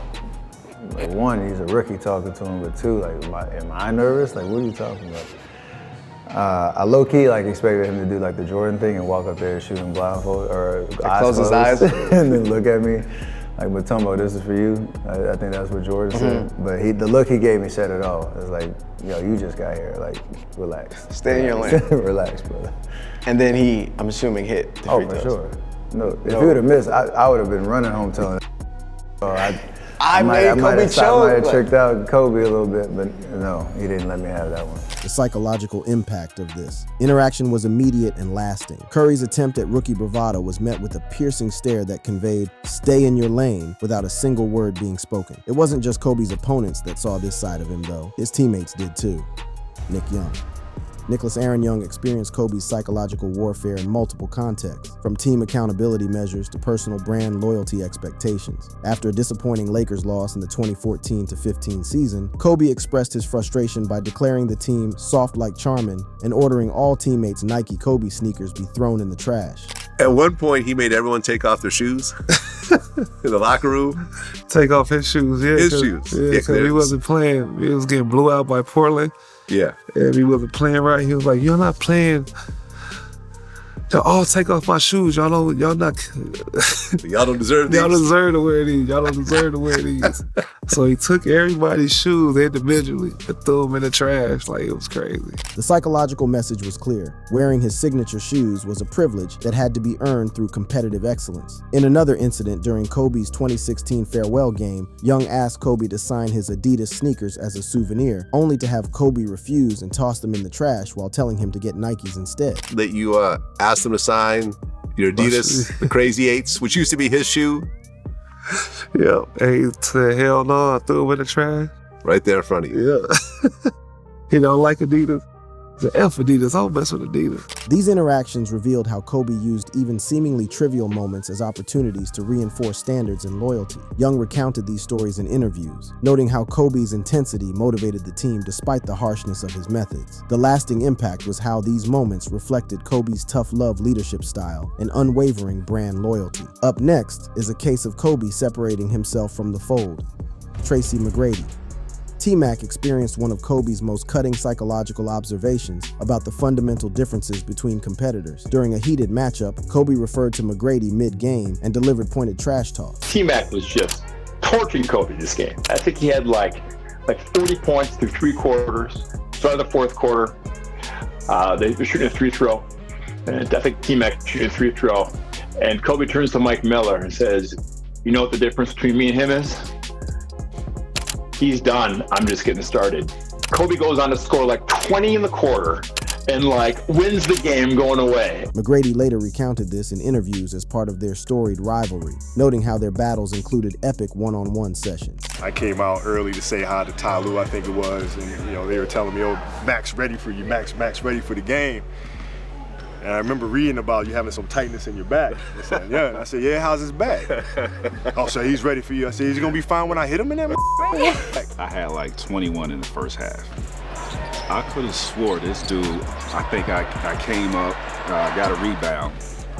one, he's a rookie talking to him, but two, like, am I nervous? Like, what are you talking about? I low-key like expected him to do like the Jordan thing and walk up there and shoot him blindfold or close his eyes and then look at me like, Mutombo, this is for you. I think that's what Jordan said. But the look he gave me said it all. It was like, yo, you just got here. Like, relax. Stay in your lane. Relax, brother. And then he, I'm assuming, hit the free for throws. sure. No, if he would have missed, I would have been running home telling him. I might have tricked out Kobe a little bit, but no, he didn't let me have that one. The psychological impact of this. Interaction was immediate and lasting. Curry's attempt at rookie bravado was met with a piercing stare that conveyed, stay in your lane, without a single word being spoken. It wasn't just Kobe's opponents that saw this side of him, though. His teammates did too. Nick Young. Nicholas Aaron Young experienced Kobe's psychological warfare in multiple contexts, from team accountability measures to personal brand loyalty expectations. After a disappointing Lakers loss in the 2014-15 season, Kobe expressed his frustration by declaring the team soft like Charmin and ordering all teammates' Nike Kobe sneakers be thrown in the trash. At one point, he made everyone take off their shoes in the locker room. Take off his shoes, yeah. His shoes. Yeah, because he wasn't playing. He was getting blew out by Portland. Yeah. And he wasn't playing right. He was like, you're not playing. Y'all all take off my shoes. Y'all not. Y'all don't deserve these. Y'all don't deserve to wear these. Y'all don't deserve to wear these. So he took everybody's shoes individually and threw them in the trash. Like, it was crazy. The psychological message was clear. Wearing his signature shoes was a privilege that had to be earned through competitive excellence. In another incident during Kobe's 2016 farewell game, Young asked Kobe to sign his Adidas sneakers as a souvenir, only to have Kobe refuse and toss them in the trash while telling him to get Nikes instead. That you asked him to sign your Adidas, the Crazy Eights, which used to be his shoe. Yeah, and he said, hell no, I threw him in the trash. Right there in front of you. Yeah. He don't like Adidas. It's an F Adidas, I don't mess with Adidas. These interactions revealed how Kobe used even seemingly trivial moments as opportunities to reinforce standards and loyalty. Young recounted these stories in interviews, noting how Kobe's intensity motivated the team despite the harshness of his methods. The lasting impact was how these moments reflected Kobe's tough love leadership style and unwavering brand loyalty. Up next is a case of Kobe separating himself from the fold. Tracy McGrady. T-Mac experienced one of Kobe's most cutting psychological observations about the fundamental differences between competitors. During a heated matchup, Kobe referred to McGrady mid-game and delivered pointed trash talk. T-Mac was just torching Kobe this game. I think he had like 30 points through 3 quarters. Started the 4th quarter. They were shooting a free throw. And I think T-Mac shooting a free throw. And Kobe turns to Mike Miller and says, you know what the difference between me and him is? He's done. I'm just getting started. Kobe goes on to score like 20 in the quarter and like wins the game going away. McGrady later recounted this in interviews as part of their storied rivalry, noting how their battles included epic one-on-one sessions. I came out early to say hi to Ty Lue, I think it was, and they were telling me, oh, Mac's ready for you, Mac's ready for the game. And I remember reading about you having some tightness in your back. I said, yeah. And I said, yeah, how's his back? Oh, so he's ready for you. I said, is he gonna be fine when I hit him in that? I had like 21 in the first half. I could have swore this dude, I think I came up, got a rebound,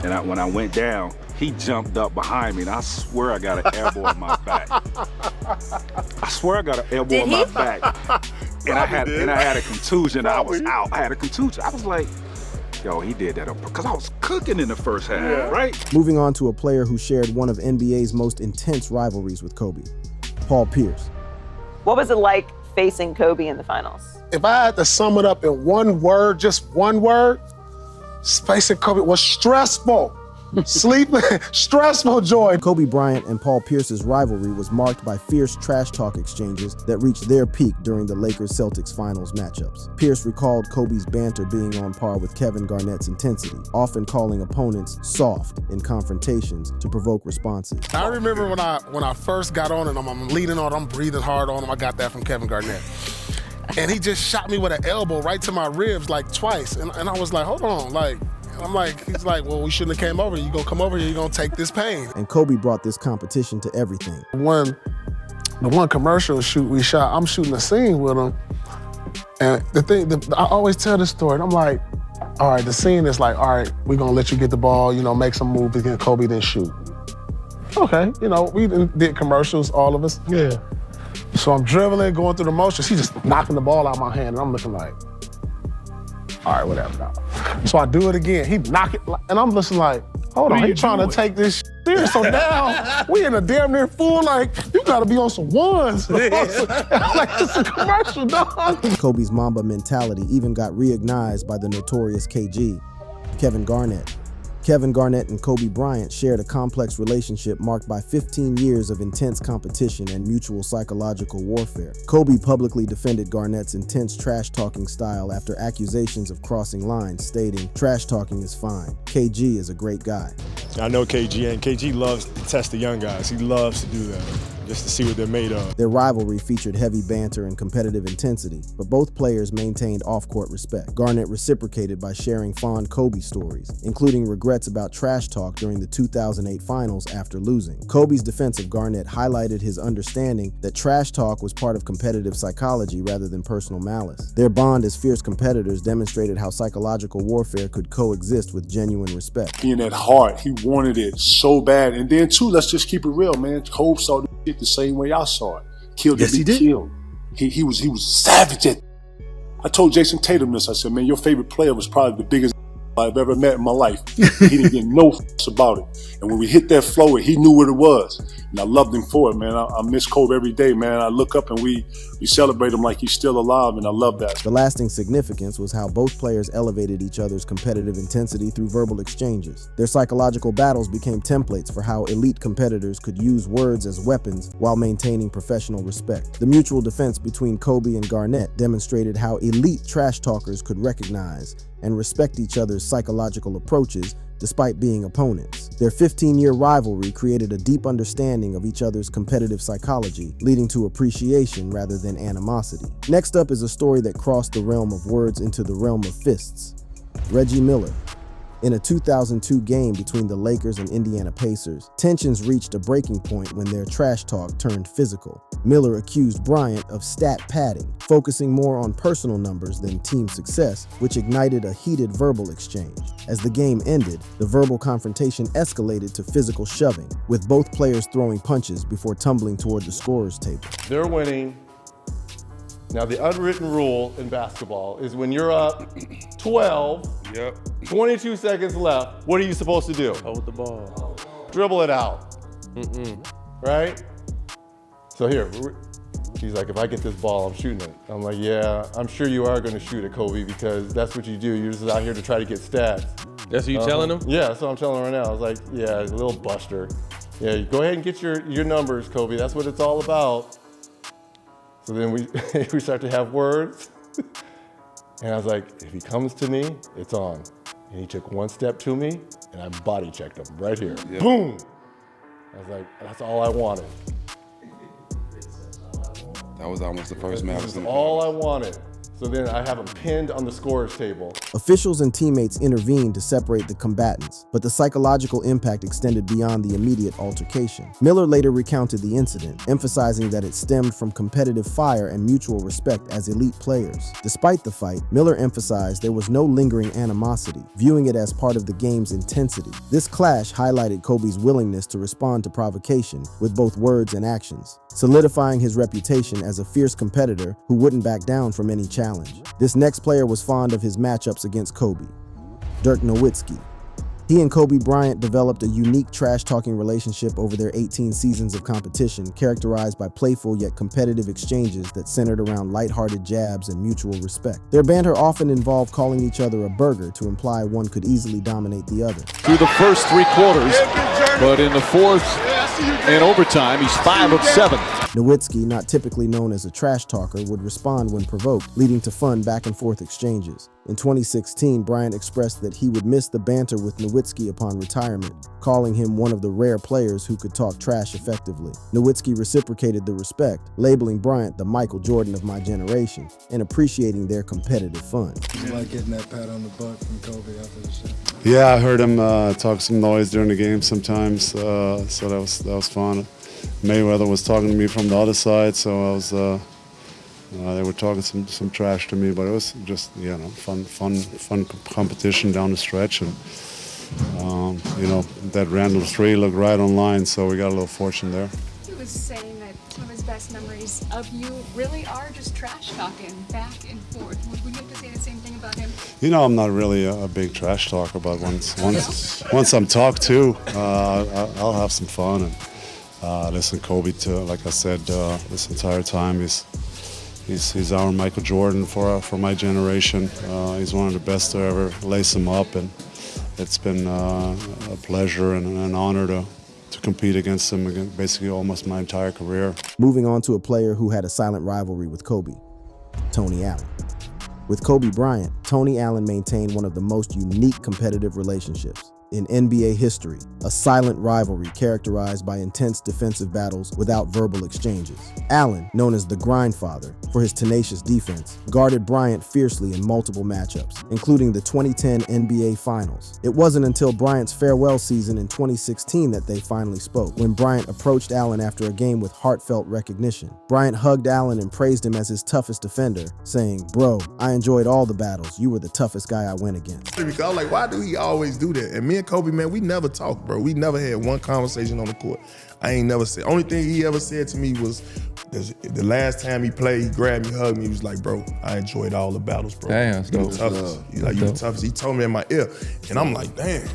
and when I went down, he jumped up behind me, and I swear I got an elbow in my back. I swear I got an elbow in my back. And I had a contusion. I was out. I had a contusion. I was like, yo, he did that because I was cooking in the first half, right? Moving on to a player who shared one of NBA's most intense rivalries with Kobe, Paul Pierce. What was it like facing Kobe in the finals? If I had to sum it up in one word, just one word, facing Kobe was stressful. Sleeping, stressful joy. Kobe Bryant and Paul Pierce's rivalry was marked by fierce trash talk exchanges that reached their peak during the Lakers-Celtics finals matchups. Pierce recalled Kobe's banter being on par with Kevin Garnett's intensity, often calling opponents soft in confrontations to provoke responses. I remember when I first got on and I'm leaning on, I'm breathing hard on him. I got that from Kevin Garnett. And he just shot me with an elbow right to my ribs like twice. And I was like, hold on, like, I'm like, he's like, well, we shouldn't have came over here. You gonna come over here, you gonna take this pain. And Kobe brought this competition to everything. The one commercial shoot we shot, I'm shooting a scene with him. And I always tell this story. And I'm like, all right, the scene is like, all right, we're gonna let you get the ball, make some moves against Kobe, then shoot. Okay, we did commercials, all of us. Yeah. So I'm dribbling, going through the motions. He's just knocking the ball out of my hand, and I'm looking like, all right, whatever now. So I do it again. He knock it, and I'm listening like, hold on, he trying to take this serious. So now we in a damn near full, like, you gotta be on some ones. Like, it's a commercial, dog. Kobe's Mamba mentality even got reignited by the notorious KG, Kevin Garnett. Kevin Garnett and Kobe Bryant shared a complex relationship marked by 15 years of intense competition and mutual psychological warfare. Kobe publicly defended Garnett's intense trash-talking style after accusations of crossing lines, stating, "Trash talking is fine. KG is a great guy." I know KG, and KG loves to test the young guys. He loves to do that, just to see what they're made of. Their rivalry featured heavy banter and competitive intensity, but both players maintained off-court respect. Garnett reciprocated by sharing fond Kobe stories, including regrets about trash talk during the 2008 finals after losing. Kobe's defense of Garnett highlighted his understanding that trash talk was part of competitive psychology rather than personal malice. Their bond as fierce competitors demonstrated how psychological warfare could coexist with genuine respect. Being at heart, he wanted it so bad. And then too, let's just keep it real, man. Kobe saw the shit the same way I saw it. Killed to be killed. He was savage at it. I told Jason Tatum this. I said, man, your favorite player was probably the biggest I've ever met in my life. He didn't get no about it. And when we hit that flow, he knew what it was. And I loved him for it, man. I miss Kobe every day, man. I look up and we celebrate him like he's still alive, and I love that. The lasting significance was how both players elevated each other's competitive intensity through verbal exchanges. Their psychological battles became templates for how elite competitors could use words as weapons while maintaining professional respect. The mutual defense between Kobe and Garnett demonstrated how elite trash talkers could recognize and respect each other's psychological approaches despite being opponents. Their 15-year rivalry created a deep understanding of each other's competitive psychology, leading to appreciation rather than animosity. Next up is a story that crossed the realm of words into the realm of fists. Reggie Miller. In a 2002 game between the Lakers and Indiana Pacers, tensions reached a breaking point when their trash talk turned physical. Miller accused Bryant of stat padding, focusing more on personal numbers than team success, which ignited a heated verbal exchange. As the game ended, the verbal confrontation escalated to physical shoving, with both players throwing punches before tumbling toward the scorer's table. They're winning. Now, the unwritten rule in basketball is when you're up 12, 22 seconds left, what are you supposed to do? Hold the ball. Dribble it out. Right? So here, he's like, if I get this ball, I'm shooting it. I'm like, yeah, I'm sure you are going to shoot it, Kobe, because that's what you do. You're just out here to try to get stats. That's what you telling him? Yeah, that's what I'm telling him right now. I was like, yeah, a little buster. Yeah, go ahead and get your numbers, Kobe. That's what it's all about. So then we start to have words. And I was like, if he comes to me, it's on. And he took one step to me, and I body checked him right here. Yep. Boom! I was like, that's all I wanted. That was almost the first match. That's all I wanted. So then I have him pinned on the scorer's table. Officials and teammates intervened to separate the combatants, but the psychological impact extended beyond the immediate altercation. Miller later recounted the incident, emphasizing that it stemmed from competitive fire and mutual respect as elite players. Despite the fight, Miller emphasized there was no lingering animosity, viewing it as part of the game's intensity. This clash highlighted Kobe's willingness to respond to provocation with both words and actions, solidifying his reputation as a fierce competitor who wouldn't back down from any challenge. This next player was fond of his matchups against Kobe, Dirk Nowitzki. He and Kobe Bryant developed a unique trash-talking relationship over their 18 seasons of competition, characterized by playful yet competitive exchanges that centered around lighthearted jabs and mutual respect. Their banter often involved calling each other a burger to imply one could easily dominate the other. Through the first 3 quarters, but in the fourth and overtime, he's 5 of 7. Nowitzki, not typically known as a trash talker, would respond when provoked, leading to fun back-and-forth exchanges. In 2016, Bryant expressed that he would miss the banter with Nowitzki upon retirement, calling him one of the rare players who could talk trash effectively. Nowitzki reciprocated the respect, labeling Bryant the Michael Jordan of my generation, and appreciating their competitive fun. You like getting that pat on the butt from Kobe after the show? Yeah, I heard him talk some noise during the game sometimes, so that was fun. Mayweather was talking to me from the other side, so I was. They were talking some trash to me, but it was just fun competition down the stretch, and that Randall 3 looked right on line, so we got a little fortune there. He was saying that some of his best memories of you really are just trash talking back and forth. Would you have to say the same thing about him? I'm not really a big trash talker, but once I'm talked to, I'll have some fun and listen. Kobe, like I said, this entire time He's our Michael Jordan for my generation. He's one of the best to ever lace him up, and it's been a pleasure and an honor to compete against him basically almost my entire career. Moving on to a player who had a silent rivalry with Kobe, Tony Allen. With Kobe Bryant, Tony Allen maintained one of the most unique competitive relationships in NBA history, a silent rivalry characterized by intense defensive battles without verbal exchanges. Allen, known as the Grindfather for his tenacious defense, guarded Bryant fiercely in multiple matchups, including the 2010 NBA Finals. It wasn't until Bryant's farewell season in 2016 that they finally spoke, when Bryant approached Allen after a game with heartfelt recognition. Bryant hugged Allen and praised him as his toughest defender, saying, "Bro, I enjoyed all the battles. You were the toughest guy I went against." Because I was like, why do he always do that? And me and Kobe, man, we never talked, bro. We never had one conversation on the court. I ain't never said. Only thing he ever said to me was the last time he played, he grabbed me, hugged me. He was like, "Bro, I enjoyed all the battles, bro. Damn, you the toughest. You the toughest." He told me in my ear, and I'm like, damn.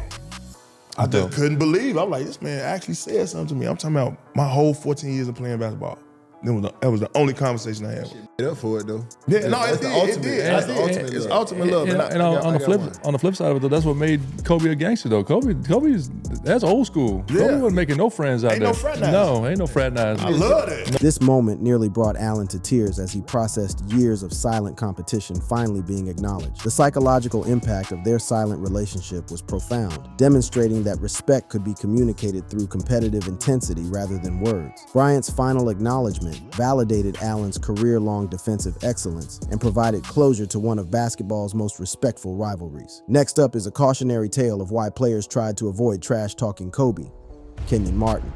I just couldn't believe. I'm like, this man actually said something to me. I'm talking about my whole 14 years of playing basketball. That was the only conversation I had with him. Get up for it though. Yeah, no, it did. It's ultimate love. And on the flip side of it though, that's what made Kobe a gangster though. That's old school. Yeah. Kobe wasn't making no friends out Ain't there. no fraternizing. No, ain't no fraternizing. I love it. This moment nearly brought Allen to tears as he processed years of silent competition finally being acknowledged. The psychological impact of their silent relationship was profound, demonstrating that respect could be communicated through competitive intensity rather than words. Bryant's final acknowledgement validated Allen's career-long defensive excellence and provided closure to one of basketball's most respectful rivalries. Next up is a cautionary tale of why players tried to avoid trash-talking Kobe, Kenyon Martin.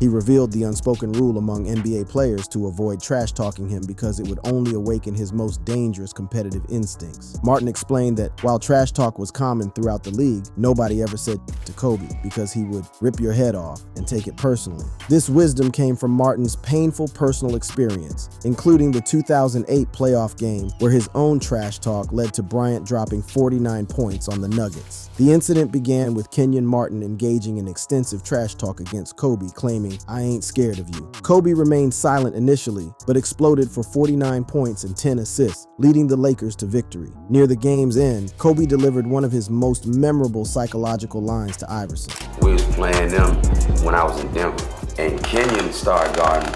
He revealed the unspoken rule among NBA players to avoid trash-talking him because it would only awaken his most dangerous competitive instincts. Martin explained that while trash talk was common throughout the league, nobody ever said to Kobe because he would rip your head off and take it personally. This wisdom came from Martin's painful personal experience, including the 2008 playoff game where his own trash talk led to Bryant dropping 49 points on the Nuggets. The incident began with Kenyon Martin engaging in extensive trash talk against Kobe, claiming, "I ain't scared of you." Kobe remained silent initially, but exploded for 49 points and 10 assists, leading the Lakers to victory. Near the game's end, Kobe delivered one of his most memorable psychological lines to Iverson. We was playing them when I was in Denver, and Kenyon started guarding,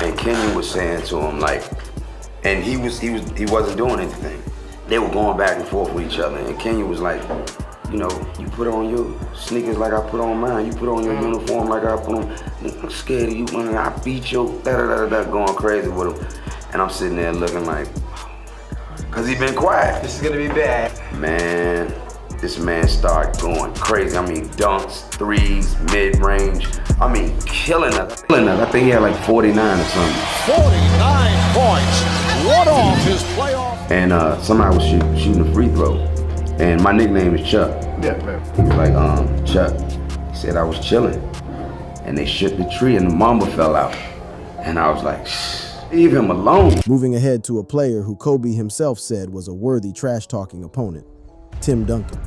and Kenyon was saying to him and he wasn't doing anything. They were going back and forth with each other, and Kenyon was like, you put on your sneakers like I put on mine. You put on your uniform like I put on. I'm scared of you, man. I beat your da-da-da-da, going crazy with him. And I'm sitting there looking like, because he been quiet. This is going to be bad. Man, this man started going crazy. I mean, dunks, threes, mid-range. I mean, killing us. I think he had like 49 or something. 49 points. What off his playoff? And somebody was shooting a free throw. And my nickname is Chuck. Yeah, man. He was like, Chuck. He said I was chilling. And they shook the tree and the mamba fell out. And I was like, shh, leave him alone. Moving ahead to a player who Kobe himself said was a worthy trash-talking opponent, Tim Duncan.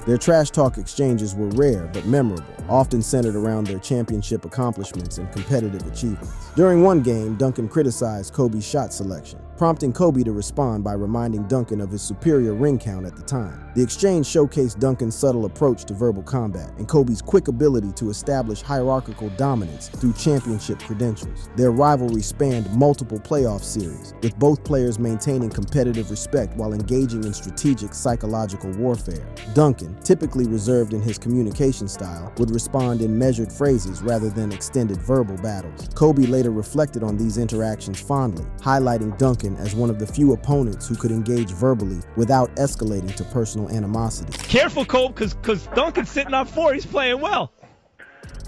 Their trash talk exchanges were rare but memorable, often centered around their championship accomplishments and competitive achievements. During one game, Duncan criticized Kobe's shot selection, prompting Kobe to respond by reminding Duncan of his superior ring count at the time. The exchange showcased Duncan's subtle approach to verbal combat and Kobe's quick ability to establish hierarchical dominance through championship credentials. Their rivalry spanned multiple playoff series, with both players maintaining competitive respect while engaging in strategic psychological warfare. Duncan, typically reserved in his communication style, would respond in measured phrases rather than extended verbal battles. Kobe later reflected on these interactions fondly, highlighting Duncan as one of the few opponents who could engage verbally without escalating to personal animosity. Careful, Kobe, because Duncan's sitting on 4. He's playing well.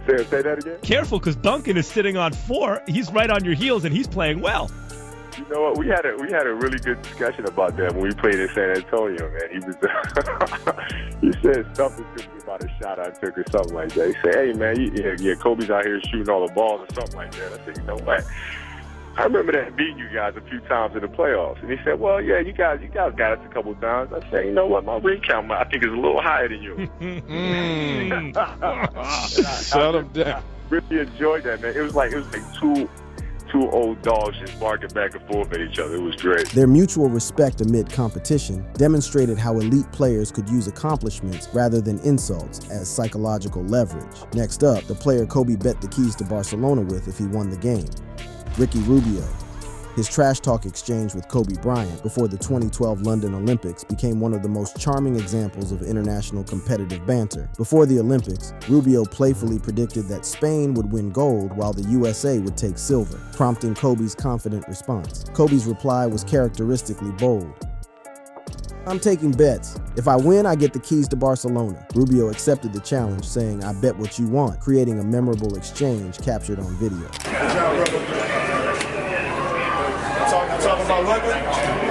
Say that again? Careful, because Duncan is sitting on 4. He's right on your heels, and he's playing well. You know what? We had a really good discussion about that when we played in San Antonio, man. He was he said something to me about a shot I took or something like that. He said, "Hey, man, Kobe's out here shooting all the balls or something like that." I said, "You know what? I remember that beating you guys a few times in the playoffs." And he said, "Well, yeah, you guys got us a couple times." I said, "You know what? My ring count, I think, is a little higher than yours." Shut him down. I really enjoyed that, man. It was like two old dogs just barking back and forth at each other. It was great. Their mutual respect amid competition demonstrated how elite players could use accomplishments rather than insults as psychological leverage. Next up, the player Kobe bet the keys to Barcelona with if he won the game, Ricky Rubio. His trash talk exchange with Kobe Bryant before the 2012 London Olympics became one of the most charming examples of international competitive banter. Before the Olympics, Rubio playfully predicted that Spain would win gold while the USA would take silver, prompting Kobe's confident response. Kobe's reply was characteristically bold. "I'm taking bets. If I win, I get the keys to Barcelona." Rubio accepted the challenge, saying, "I bet what you want," creating a memorable exchange captured on video. Talking about London? Talking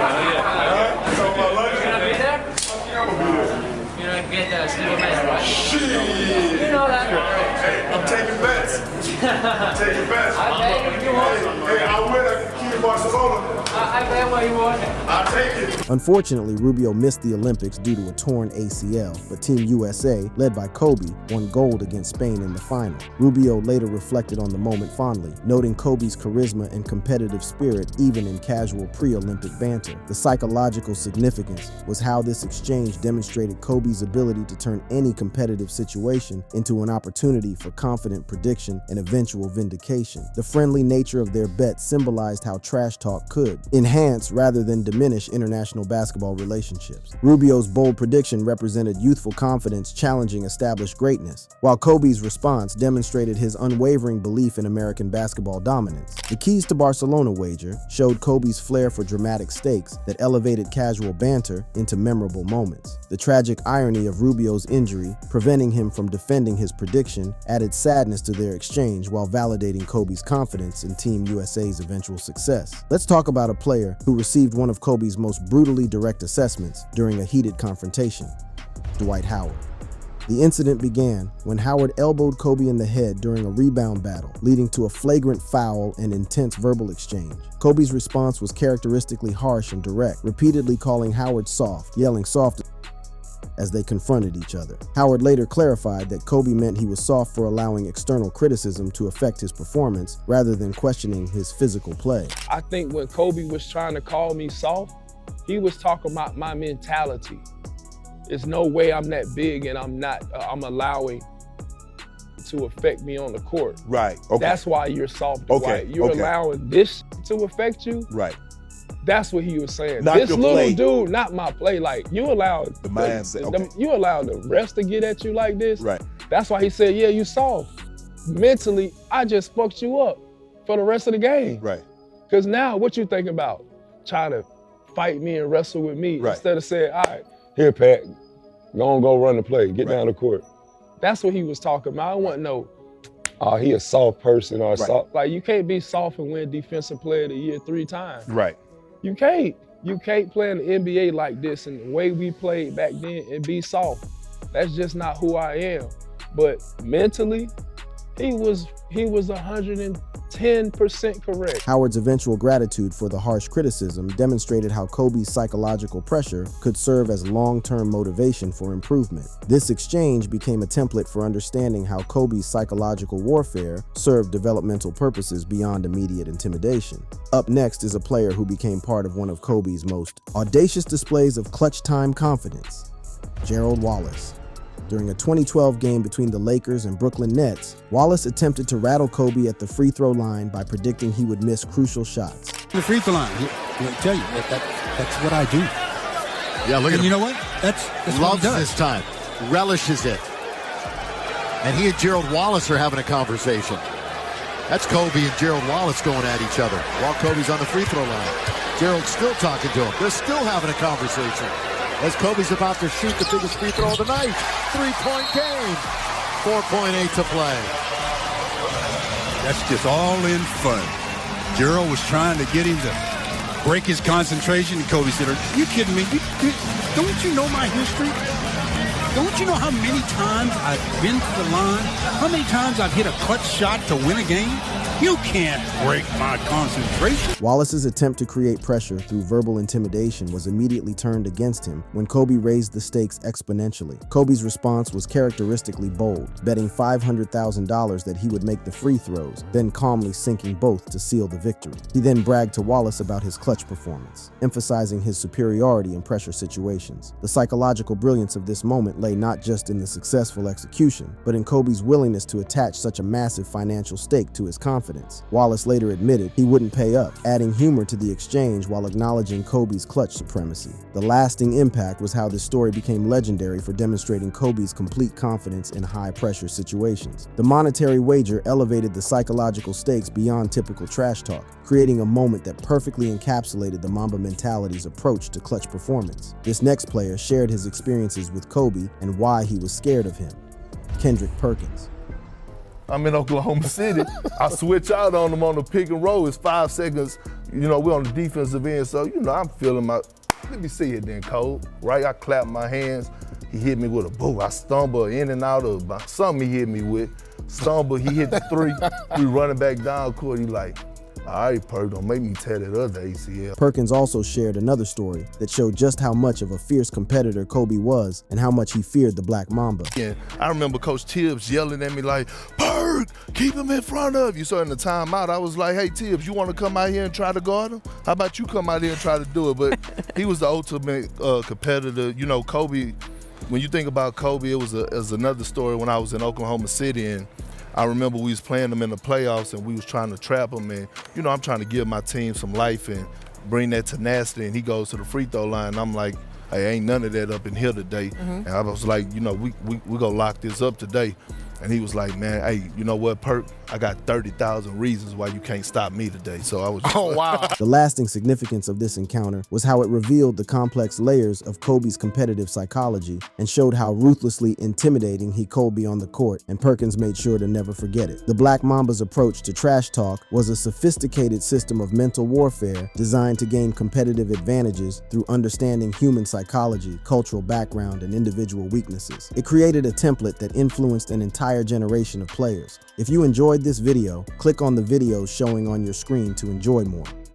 about London? You gonna be there? I'm gonna be there. You don't get Steve Mason, right? Shit. You know that. Hey, I'm taking bets. I'm taking bets. I bet if you want. Hey, I win at the key to Barcelona. I bet what you want. I'll take it. Unfortunately, Rubio missed the Olympics due to a torn ACL, but Team USA, led by Kobe, won gold against Spain in the final. Rubio later reflected on the moment fondly, noting Kobe's charisma and competitive spirit even in casual pre-Olympic banter. The psychological significance was how this exchange demonstrated Kobe's ability to turn any competitive situation into an opportunity for confident prediction and eventual vindication. The friendly nature of their bet symbolized how trash talk could enhance rather than diminish international basketball relationships. Rubio's bold prediction represented youthful confidence challenging established greatness, while Kobe's response demonstrated his unwavering belief in American basketball dominance. The keys to Barcelona wager showed Kobe's flair for dramatic stakes that elevated casual banter into memorable moments. The tragic irony of Rubio's injury, preventing him from defending his prediction, added sadness to their exchange while validating Kobe's confidence in Team USA's eventual success. Let's talk about a player who received one of Kobe's most brutally direct assessments during a heated confrontation, Dwight Howard. The incident began when Howard elbowed Kobe in the head during a rebound battle, leading to a flagrant foul and intense verbal exchange. Kobe's response was characteristically harsh and direct, repeatedly calling Howard soft, yelling soft as they confronted each other. Howard later clarified that Kobe meant he was soft for allowing external criticism to affect his performance rather than questioning his physical play. I think when Kobe was trying to call me soft, he was talking about my mentality. There's no way I'm that big and I'm allowing to affect me on the court. Right, okay. That's why you're soft, Okay, Dwight. You're okay. allowing this to affect you. Right. That's what he was saying. Not this your little play. dude, not my play. Like, you allowed The mindset, okay. you allowed the rest to get at you like this. Right. That's why he said, yeah, you soft. Mentally, I just fucked you up for the rest of the game. Right. Because now, what you thinking about? Trying to fight me and wrestle with me instead of saying, all right, here, Pat, go run the play, get down the court. That's what he was talking about. I wasn't no, oh, he a soft person or soft. Like, you can't be soft and win Defensive Player of the Year 3 times. Right. You can't. You can't play in the NBA like this and the way we played back then and be soft. That's just not who I am. But mentally, He was 110% correct. Howard's eventual gratitude for the harsh criticism demonstrated how Kobe's psychological pressure could serve as long-term motivation for improvement. This exchange became a template for understanding how Kobe's psychological warfare served developmental purposes beyond immediate intimidation. Up next is a player who became part of one of Kobe's most audacious displays of clutch time confidence, Gerald Wallace. During a 2012 game between the Lakers and Brooklyn Nets, Wallace attempted to rattle Kobe at the free throw line by predicting he would miss crucial shots. The free throw line, I tell you, that's what I do. Yeah, look at him. You know what? That's Loves what he does. this time, relishes it. And he and Gerald Wallace are having a conversation. That's Kobe and Gerald Wallace going at each other while Kobe's on the free throw line. Gerald's still talking to him. They're still having a conversation as Kobe's about to shoot the biggest free throw of the night. 3-point game. 4.8 to play. That's just all in fun. Gerald was trying to get him to break his concentration, and Kobe said, "Are you kidding me? Don't you know my history? Don't you know how many times I've been to the line? How many times I've hit a clutch shot to win a game? You can't break my concentration." Wallace's attempt to create pressure through verbal intimidation was immediately turned against him when Kobe raised the stakes exponentially. Kobe's response was characteristically bold, betting $500,000 that he would make the free throws, then calmly sinking both to seal the victory. He then bragged to Wallace about his clutch performance, emphasizing his superiority in pressure situations. The psychological brilliance of this moment lay not just in the successful execution, but in Kobe's willingness to attach such a massive financial stake to his confidence. Wallace later admitted he wouldn't pay up, adding humor to the exchange while acknowledging Kobe's clutch supremacy. The lasting impact was how this story became legendary for demonstrating Kobe's complete confidence in high-pressure situations. The monetary wager elevated the psychological stakes beyond typical trash talk, creating a moment that perfectly encapsulated the Mamba mentality's approach to clutch performance. This next player shared his experiences with Kobe and why he was scared of him. Kendrick Perkins. I'm in Oklahoma City. I switch out on them on the pick and roll. It's 5 seconds. You know, we're on the defensive end, so, you know, I'm feeling my, let me see it then, Cole. Right, I clap my hands. He hit me with a boom. I stumble in and out of something he hit me with. Stumble, he hit the three. We running back down court. He like, all right, Perk, don't make me tear that other ACL. Perkins also shared another story that showed just how much of a fierce competitor Kobe was and how much he feared the Black Mamba. Yeah, I remember Coach Tibbs yelling at me like, Perk, keep him in front of you. So in the timeout, I was like, hey, Tibbs, you want to come out here and try to guard him? How about you come out here and try to do it? But he was the ultimate competitor. You know, Kobe, when you think about Kobe, it was another story when I was in Oklahoma City, and I remember we was playing them in the playoffs and we was trying to trap him, and, you know, I'm trying to give my team some life and bring that tenacity, and he goes to the free throw line, and I'm like, hey, ain't none of that up in here today. And I was like, you know, we gonna lock this up today. And he was like, man, hey, you know what, Perk? I got 30,000 reasons why you can't stop me today. So I was just The lasting significance of this encounter was how it revealed the complex layers of Kobe's competitive psychology and showed how ruthlessly intimidating he could be on the court, and Perkins made sure to never forget it. The Black Mamba's approach to trash talk was a sophisticated system of mental warfare designed to gain competitive advantages through understanding human psychology, cultural background, and individual weaknesses. It created a template that influenced an entire generation of players. If you enjoyed this video, click on the videos showing on your screen to enjoy more.